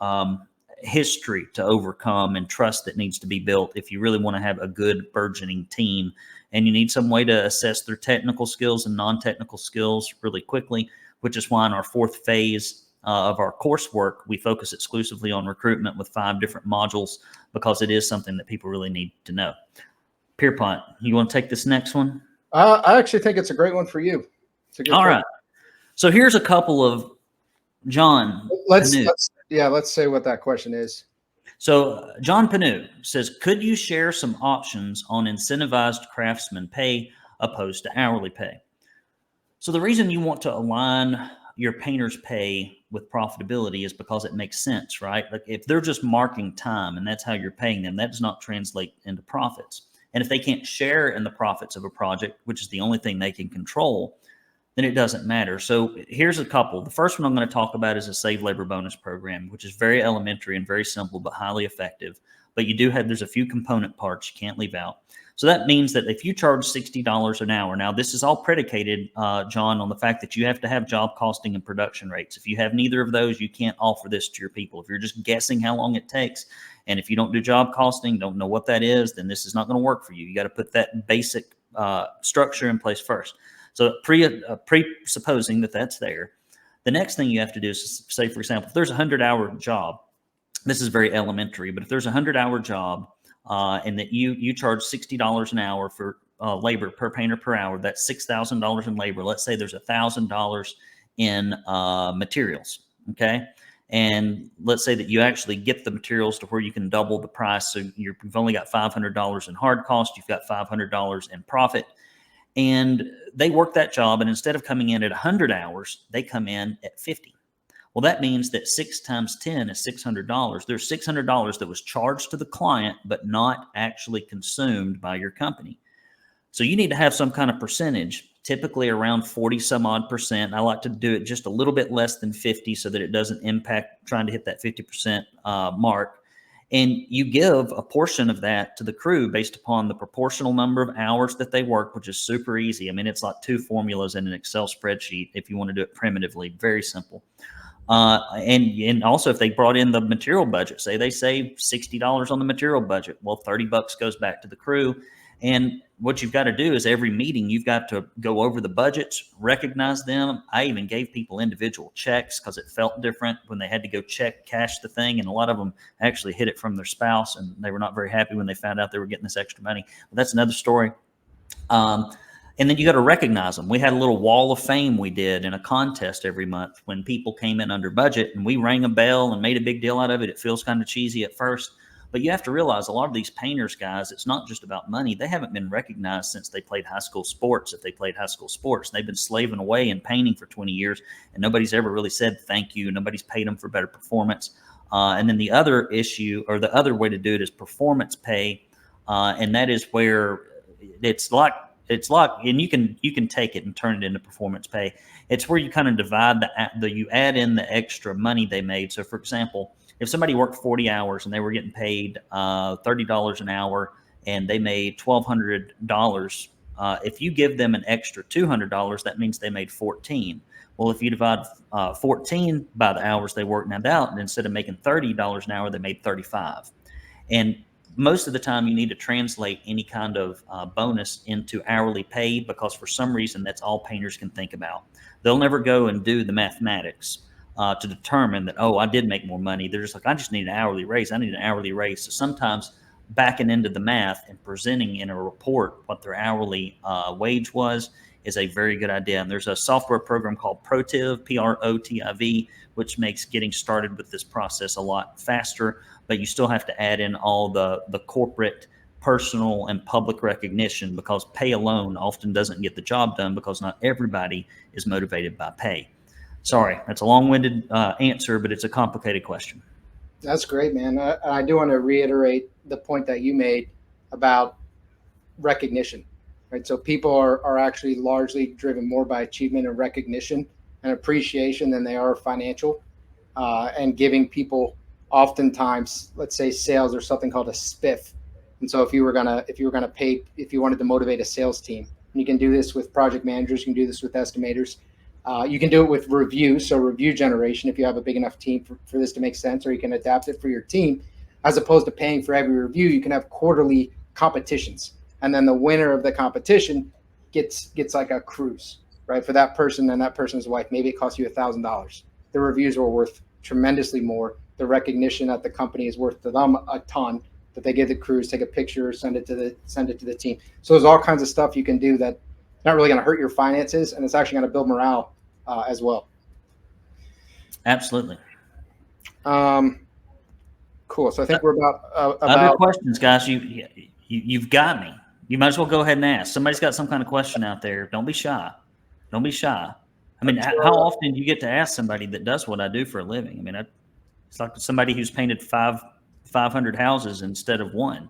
history to overcome and trust that needs to be built if you really want to have a good burgeoning team. And you need some way to assess their technical skills and non-technical skills really quickly, which is why in our fourth phase of our coursework, we focus exclusively on recruitment with 5 different modules, because it is something that people really need to know. Pierpont, you want to take this next one? I actually think it's a great one for you. All right. So here's a couple of John. Let's say what that question is. So John Panu says, could you share some options on incentivized craftsman pay opposed to hourly pay? So the reason you want to align your painter's pay with profitability is because it makes sense, right? Like if they're just marking time and that's how you're paying them, that does not translate into profits. And if they can't share in the profits of a project, which is the only thing they can control, then it doesn't matter. So here's a couple. The first one I'm going to talk about is a save labor bonus program, which is very elementary and very simple, but highly effective. But there's a few component parts you can't leave out. So that means that if you charge $60 an hour, now this is all predicated, John, on the fact that you have to have job costing and production rates. If you have neither of those, you can't offer this to your people. If you're just guessing how long it takes, and if you don't do job costing, don't know what that is, then this is not going to work for you. You got to put that basic structure in place first. So presupposing that that's there, the next thing you have to do is say, for example, if there's a 100-hour job, this is very elementary, but if there's a 100-hour job and that you charge $60 an hour for labor per painter per hour, that's $6,000 in labor. Let's say there's $1,000 in materials, okay? And let's say that you actually get the materials to where you can double the price. So you've only got $500 in hard cost, you've got $500 in profit. And they work that job, and instead of coming in at 100 hours, they come in at 50. Well, that means that 6 times 10 is $600. There's $600 that was charged to the client, but not actually consumed by your company. So you need to have some kind of percentage, typically around 40 some odd percent. I like to do it just a little bit less than 50 so that it doesn't impact trying to hit that 50% mark. And you give a portion of that to the crew based upon the proportional number of hours that they work, which is super easy. I mean, it's like 2 formulas in an Excel spreadsheet if you want to do it primitively, very simple. And also if they brought in the material budget, say they save $60 on the material budget, well, $30 goes back to the crew. And what you've got to do is every meeting, you've got to go over the budgets, recognize them. I even gave people individual checks because it felt different when they had to go cash the thing. And a lot of them actually hid it from their spouse, and they were not very happy when they found out they were getting this extra money. But that's another story. And then you got to recognize them. We had a little wall of fame we did in a contest every month when people came in under budget, and we rang a bell and made a big deal out of it. It feels kind of cheesy at first. But you have to realize a lot of these painters, guys, it's not just about money. They haven't been recognized since they played high school sports. If they played high school sports, they've been slaving away in painting for 20 years, and nobody's ever really said thank you. Nobody's paid them for better performance. And then the other issue, or the other way to do it, is performance pay. And that is where it's like, and you can take it and turn it into performance pay. It's where you kind of divide you add in the extra money they made. So for example, if somebody worked 40 hours and they were getting paid $30 an hour and they made $1,200, if you give them an extra $200, that means they made 14. Well, if you divide 14 by the hours they worked now out, and instead of making $30 an hour, they made 35. And most of the time you need to translate any kind of bonus into hourly pay, because for some reason that's all painters can think about. They'll never go and do the mathematics to determine that, oh, I did make more money. They're just like, I just need an hourly raise. I need an hourly raise. So sometimes backing into the math and presenting in a report what their hourly wage was is a very good idea. And there's a software program called Protiv, Protiv, which makes getting started with this process a lot faster, but you still have to add in all the corporate, personal, and public recognition, because pay alone often doesn't get the job done, because not everybody is motivated by pay. Sorry, that's a long-winded answer, but it's a complicated question. That's great, man. I do want to reiterate the point that you made about recognition, right? So people are actually largely driven more by achievement and recognition and appreciation than they are financial, and giving people oftentimes, let's say sales, or something called a spiff. And so if you wanted to motivate a sales team, and you can do this with project managers, you can do this with estimators, you can do it with review. So review generation, if you have a big enough team for this to make sense, or you can adapt it for your team, as opposed to paying for every review, you can have quarterly competitions. And then the winner of the competition gets like a cruise, right? For that person and that person's wife, maybe it costs you $1,000. The reviews are worth tremendously more. The recognition at the company is worth to them a ton, that they give the cruise, take a picture, send it to the team. So there's all kinds of stuff you can do that's not really going to hurt your finances, and it's actually going to build morale as well. Absolutely. Cool. So I think we're about other questions, guys. You've got me. You might as well go ahead and ask. Somebody's got some kind of question out there. Don't be shy. Don't be shy. I mean, how often do you get to ask somebody that does what I do for a living? I mean, it's like somebody who's painted 500 houses instead of one.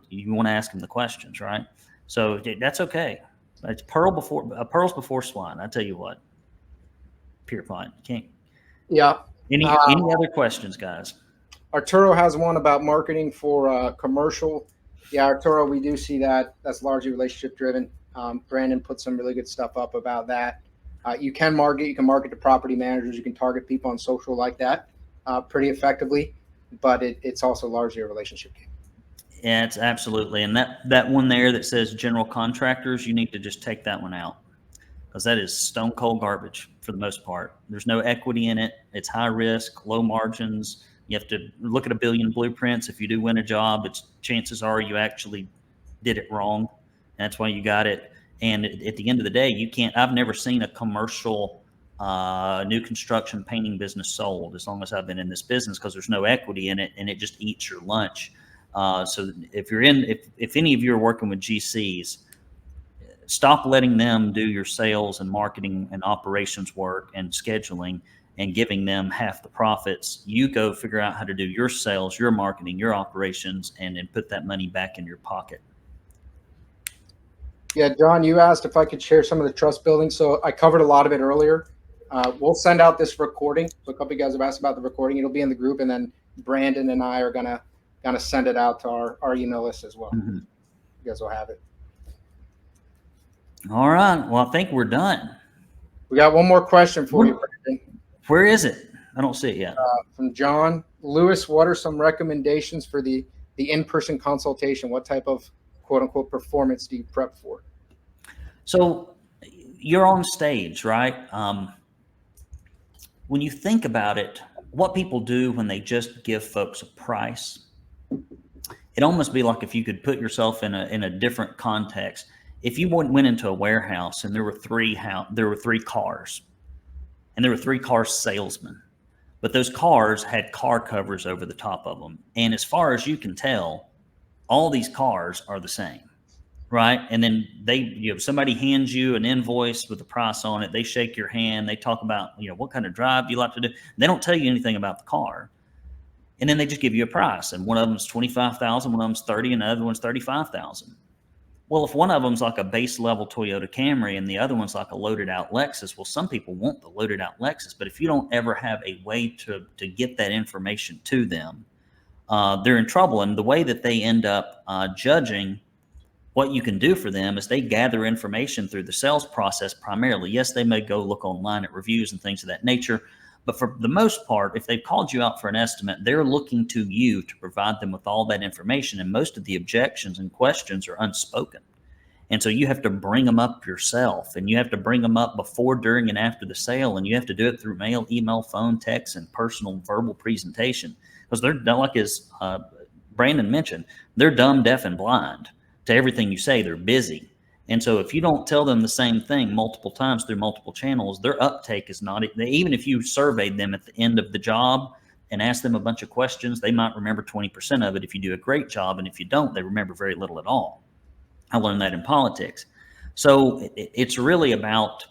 You want to ask them the questions, right? So that's okay. It's pearls before swine. I tell you what, Pierpont. Can't. Yeah. Any other questions, guys? Arturo has one about marketing for commercial. Yeah, Arturo, we do see that. That's largely relationship driven. Brandon put some really good stuff up about that. You can market to property managers. You can target people on social like that pretty effectively, but it's also largely a relationship game. Yeah, it's absolutely. And that one there that says general contractors, you need to just take that one out, because that is stone cold garbage for the most part. There's no equity in it. It's high risk, low margins. You have to look at a billion blueprints. If you do win a job, chances are you actually did it wrong. That's why you got it. And at the end of the day, I've never seen a commercial new construction painting business sold as long as I've been in this business, because there's no equity in it, and it just eats your lunch. So if any of you are working with GCs, stop letting them do your sales and marketing and operations work and scheduling and giving them half the profits. You go figure out how to do your sales, your marketing, your operations, and put that money back in your pocket. Yeah, John, you asked if I could share some of the trust building. So I covered a lot of it earlier. We'll send out this recording. So a couple of you guys have asked about the recording. It'll be in the group, and then Brandon and I are gonna send it out to our email list as well. Mm-hmm. You guys will have it. All right. Well, I think we're done. We got one more question for you, Brandon. Where is it? I don't see it yet. From John Lewis. What are some recommendations for the in-person consultation? What type of quote unquote performance do you prep for? So you're on stage, right? When you think about it, what people do when they just give folks a price, it almost be like if you could put yourself in a different context. If you went into a warehouse and there were three cars, and there were 3 car salesmen, but those cars had car covers over the top of them. And as far as you can tell, all these cars are the same, right? And then somebody hands you an invoice with a price on it. They shake your hand. They talk about, what kind of drive do you like to do? They don't tell you anything about the car. And then they just give you a price. And one of them is $25,000, one of them is $30,000, and the other one's $35,000. Well, if one of them's like a base level Toyota Camry and the other one's like a loaded out Lexus, well, some people want the loaded out Lexus, but if you don't ever have a way to get that information to them, they're in trouble. And the way that they end up judging what you can do for them is they gather information through the sales process primarily. Yes, they may go look online at reviews and things of that nature, but for the most part, if they've called you out for an estimate, they're looking to you to provide them with all that information. And most of the objections and questions are unspoken. And so you have to bring them up yourself, and you have to bring them up before, during, and after the sale. And you have to do it through mail, email, phone, text, and personal verbal presentation, because they're not like as Brandon mentioned, they're dumb, deaf, and blind to everything you say. They're busy. And so if you don't tell them the same thing multiple times through multiple channels, their uptake is not, even if you surveyed them at the end of the job and asked them a bunch of questions, they might remember 20% of it if you do a great job. And if you don't, they remember very little at all. I learned that in politics. So it's really about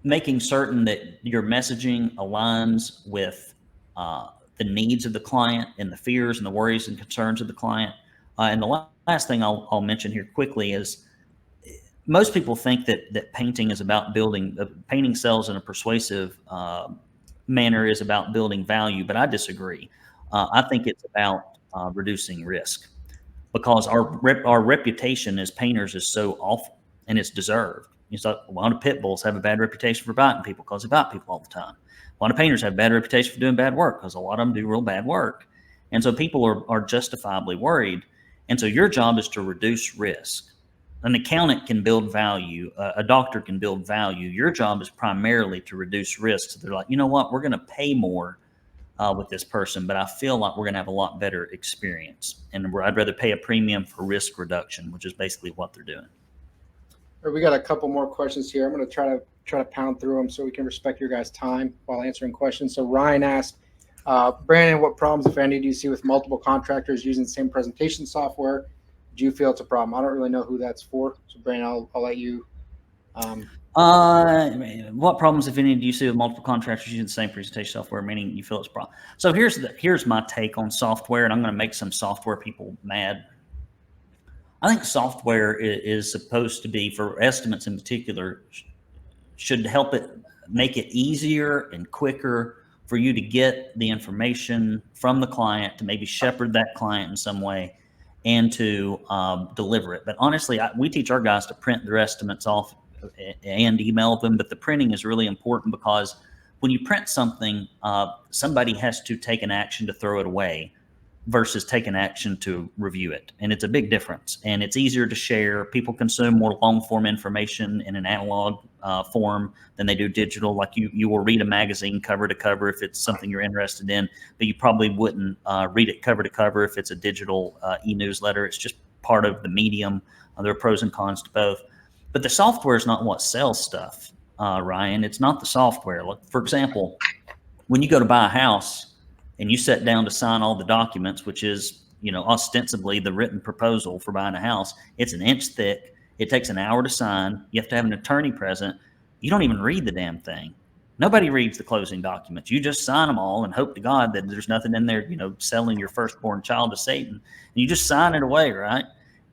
making certain that your messaging aligns with the needs of the client and the fears and the worries and concerns of the client. And the last thing I'll mention here quickly is most people think that painting is about building, painting sales in a persuasive manner is about building value, but I disagree. I think it's about reducing risk, because our reputation as painters is so awful, and it's deserved. It's like a lot of pit bulls have a bad reputation for biting people because they bite people all the time. A lot of painters have a bad reputation for doing bad work because a lot of them do real bad work. And so people are justifiably worried. And so your job is to reduce risk. An accountant can build value. A doctor can build value. Your job is primarily to reduce risk. So they're like, you know what, we're going to pay more with this person, but I feel like we're going to have a lot better experience. And I'd rather pay a premium for risk reduction, which is basically what they're doing. We got a couple more questions here. I'm going to try to pound through them so we can respect your guys' time while answering questions. So Ryan asked, Brandon, what problems, if any, do you see with multiple contractors using the same presentation software? Do you feel it's a problem? I don't really know who that's for. So Brandon, I'll let you. What problems, if any, do you see with multiple contractors using the same presentation software, meaning you feel it's a problem? So here's my take on software, and I'm going to make some software people mad. I think software is supposed to be, for estimates in particular, should help it make it easier and quicker for you to get the information from the client, to maybe shepherd that client in some way, and to deliver it. But honestly, we teach our guys to print their estimates off and email them. But the printing is really important, because when you print something, somebody has to take an action to throw it away versus take an action to review it. And it's a big difference. And it's easier to share. People consume more long form information in an analog form than they do digital. Like you will read a magazine cover to cover if it's something you're interested in, but you probably wouldn't read it cover to cover if it's a digital e-newsletter. It's just part of the medium. There are pros and cons to both. But the software is not what sells stuff, Ryan. It's not the software. Like, for example, when you go to buy a house, and you sit down to sign all the documents, which is, ostensibly the written proposal for buying a house. It's an inch thick. It takes an hour to sign. You have to have an attorney present. You don't even read the damn thing. Nobody reads the closing documents. You just sign them all and hope to God that there's nothing in there, selling your firstborn child to Satan. And you just sign it away, right?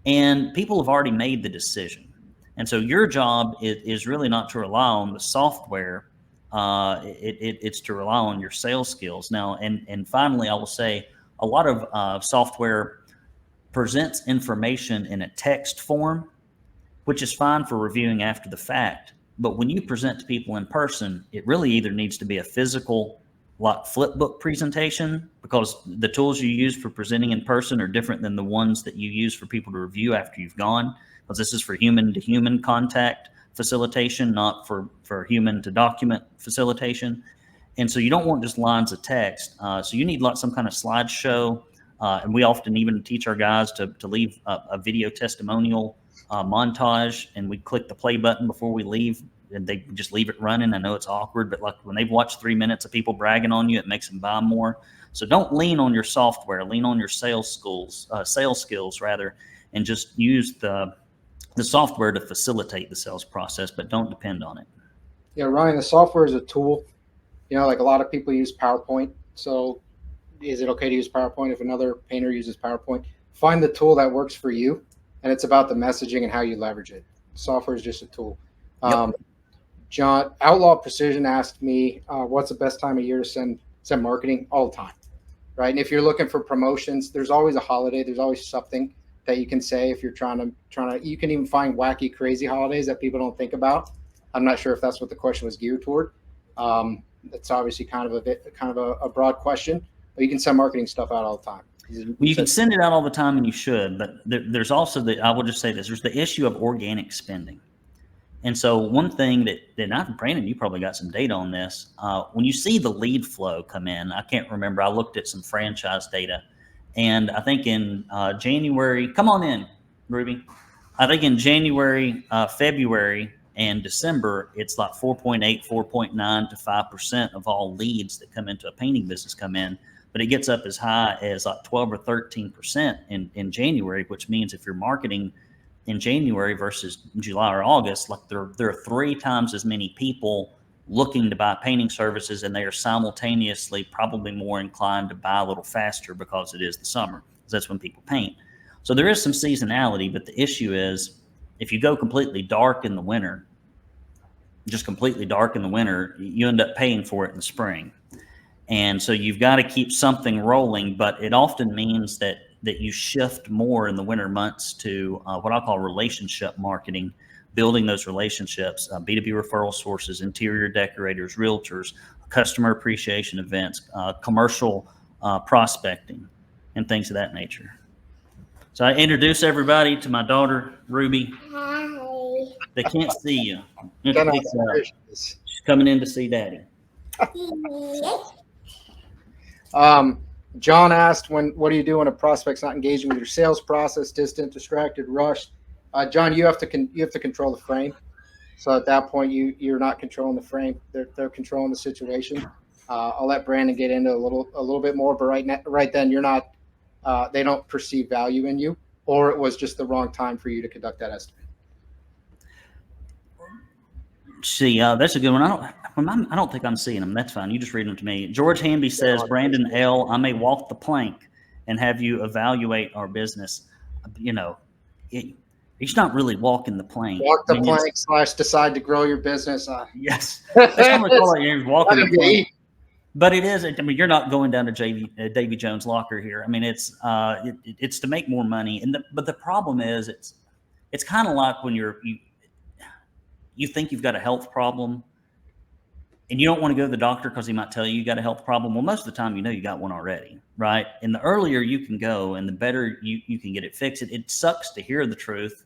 And people have already made the decision. And so your job is really not to rely on the software. It's to rely on your sales skills. Now, and finally, I will say a lot of software presents information in a text form, which is fine for reviewing after the fact. But when you present to people in person, it really either needs to be a physical, like flipbook presentation, because the tools you use for presenting in person are different than the ones that you use for people to review after you've gone, because this is for human to human contact facilitation, not for human to document facilitation. And so you don't want just lines of text. So you need some kind of slideshow. And we often even teach our guys to leave a video testimonial montage, and we click the play button before we leave, and they just leave it running. I know it's awkward, but like when they've watched 3 minutes of people bragging on you, it makes them buy more. So don't lean on your software, lean on your sales skills rather, and just use the software to facilitate the sales process, but don't depend on it. Yeah, Ryan, the software is a tool. Like a lot of people use PowerPoint. So is it okay to use PowerPoint if another painter uses PowerPoint? Find the tool that works for you, and it's about the messaging and how you leverage it. Software is just a tool. Yep. John, Outlaw Precision asked me, what's the best time of year to send marketing? All the time, right? And if you're looking for promotions, there's always a holiday. There's always something that you can say if you're trying to, you can even find wacky, crazy holidays that people don't think about. I'm not sure if that's what the question was geared toward. That's obviously kind of a broad question, but you can send marketing stuff out all the time. Well, you can send it out all the time, and you should, but there's also I will just say this, there's the issue of organic spending. And so one thing that I, Brandon, you probably got some data on this. When you see the lead flow come in, I can't remember. I looked at some franchise data, and I think in January, come on in, Ruby. I think in January, February, and December, it's like 4.8, 4.9 to 5% of all leads that come into a painting business come in. But it gets up as high as like 12 or 13% in January, which means if you're marketing in January versus July or August, like there are 3 times as many people looking to buy painting services, and they are simultaneously probably more inclined to buy a little faster because it is the summer, because that's when people paint. So there is some seasonality, but the issue is if you go completely dark in the winter, just completely dark in the winter, you end up paying for it in the spring. And so you've got to keep something rolling, but it often means that you shift more in the winter months to what I call relationship marketing, building those relationships, B2B referral sources, interior decorators, realtors, customer appreciation events, commercial prospecting, and things of that nature. So I introduce everybody to my daughter, Ruby. Hi. They can't see you. She's coming in to see Daddy. John asked, what do you do when a prospect's not engaging with your sales process, distant, distracted, rushed? John, you have to control the frame. So at that point, you're not controlling the frame; they're controlling the situation. I'll let Brandon get into a little bit more, but right then you're not. They don't perceive value in you, or it was just the wrong time for you to conduct that estimate. See, that's a good one. I don't think I'm seeing them. That's fine. You just read them to me. George Hamby says, Brandon L., I may walk the plank and have you evaluate our business. You know, he's not really walking the plank. Walk the plank / decide to grow your business. Yes. That's what we call it. You're walking the plank. But it is. I mean, you're not going down to Davy Jones' locker here. I mean, it's to make more money. But the problem is, it's kind of like when you think you've got a health problem, and you don't want to go to the doctor because he might tell you got a health problem. Well, most of the time, you got one already, right? And the earlier you can go, and the better you can get it fixed. It sucks to hear the truth.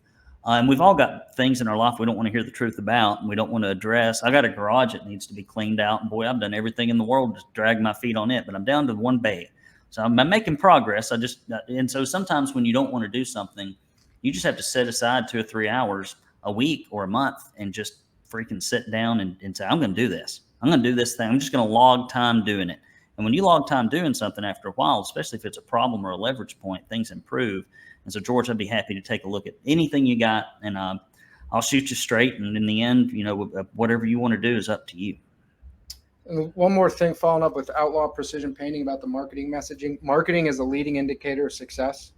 And we've all got things in our life we don't want to hear the truth about, and we don't want to address. I got a garage that needs to be cleaned out, and boy, I've done everything in the world to drag my feet on it, but I'm down to one bay. So I'm making progress. And so sometimes when you don't want to do something, you just have to set aside 2 or 3 hours a week or a month and just freaking sit down and say, I'm going to do this. I'm going to do this thing. I'm just going to log time doing it. And when you log time doing something after a while, especially if it's a problem or a leverage point, things improve. And so, George, I'd be happy to take a look at anything you got, and I'll shoot you straight. And in the end, whatever you want to do is up to you. And one more thing, following up with Outlaw Precision Painting about the marketing messaging. Marketing is a leading indicator of success,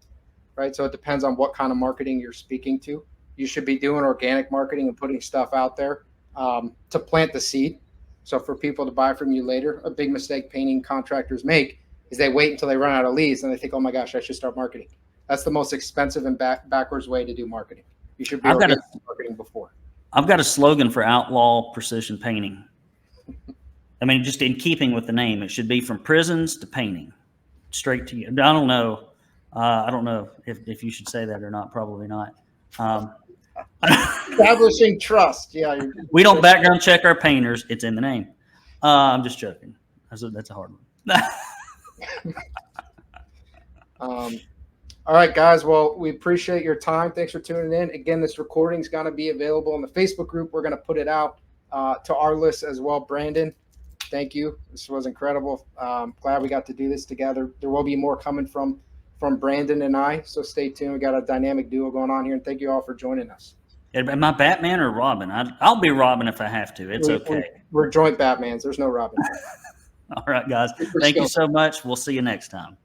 right? So it depends on what kind of marketing you're speaking to. You should be doing organic marketing and putting stuff out there to plant the seed. So for people to buy from you later, a big mistake painting contractors make is they wait until they run out of leads and they think, oh my gosh, I should start marketing. That's the most expensive and backwards way to do marketing. You should be marketing before. I've got a slogan for Outlaw Precision Painting. I mean, just in keeping with the name, it should be from prisons to painting, straight to you. I don't know. I don't know if you should say that or not. Probably not. Establishing trust. Yeah. We don't background check our painters. It's in the name. I'm just joking. That's a hard one. All right, guys. Well, we appreciate your time. Thanks for tuning in. Again, this recording is going to be available in the Facebook group. We're going to put it out to our list as well. Brandon, thank you. This was incredible. Glad we got to do this together. There will be more coming from Brandon and I, so stay tuned. We got a dynamic duo going on here, and thank you all for joining us. Am I Batman or Robin? I'll be Robin if I have to. It's okay. We're joint Batmans. There's no Robin. All right, guys. Thank you so much. We'll see you next time.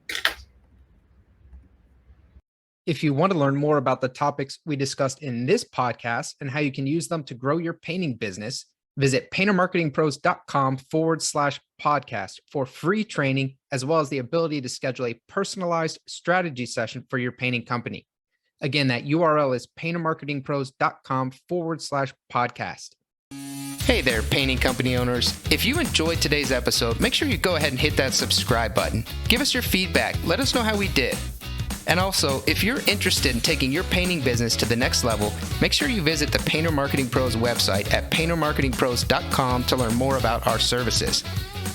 If you want to learn more about the topics we discussed in this podcast and how you can use them to grow your painting business, visit paintermarketingpros.com/podcast for free training, as well as the ability to schedule a personalized strategy session for your painting company. Again, that URL is paintermarketingpros.com/podcast. Hey there, painting company owners. If you enjoyed today's episode, make sure you go ahead and hit that subscribe button. Give us your feedback. Let us know how we did. And also, if you're interested in taking your painting business to the next level, make sure you visit the Painter Marketing Pros website at paintermarketingpros.com to learn more about our services.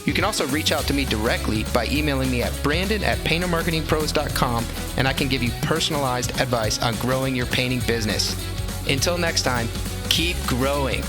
You can also reach out to me directly by emailing me at brandon@paintermarketingpros.com, and I can give you personalized advice on growing your painting business. Until next time, keep growing.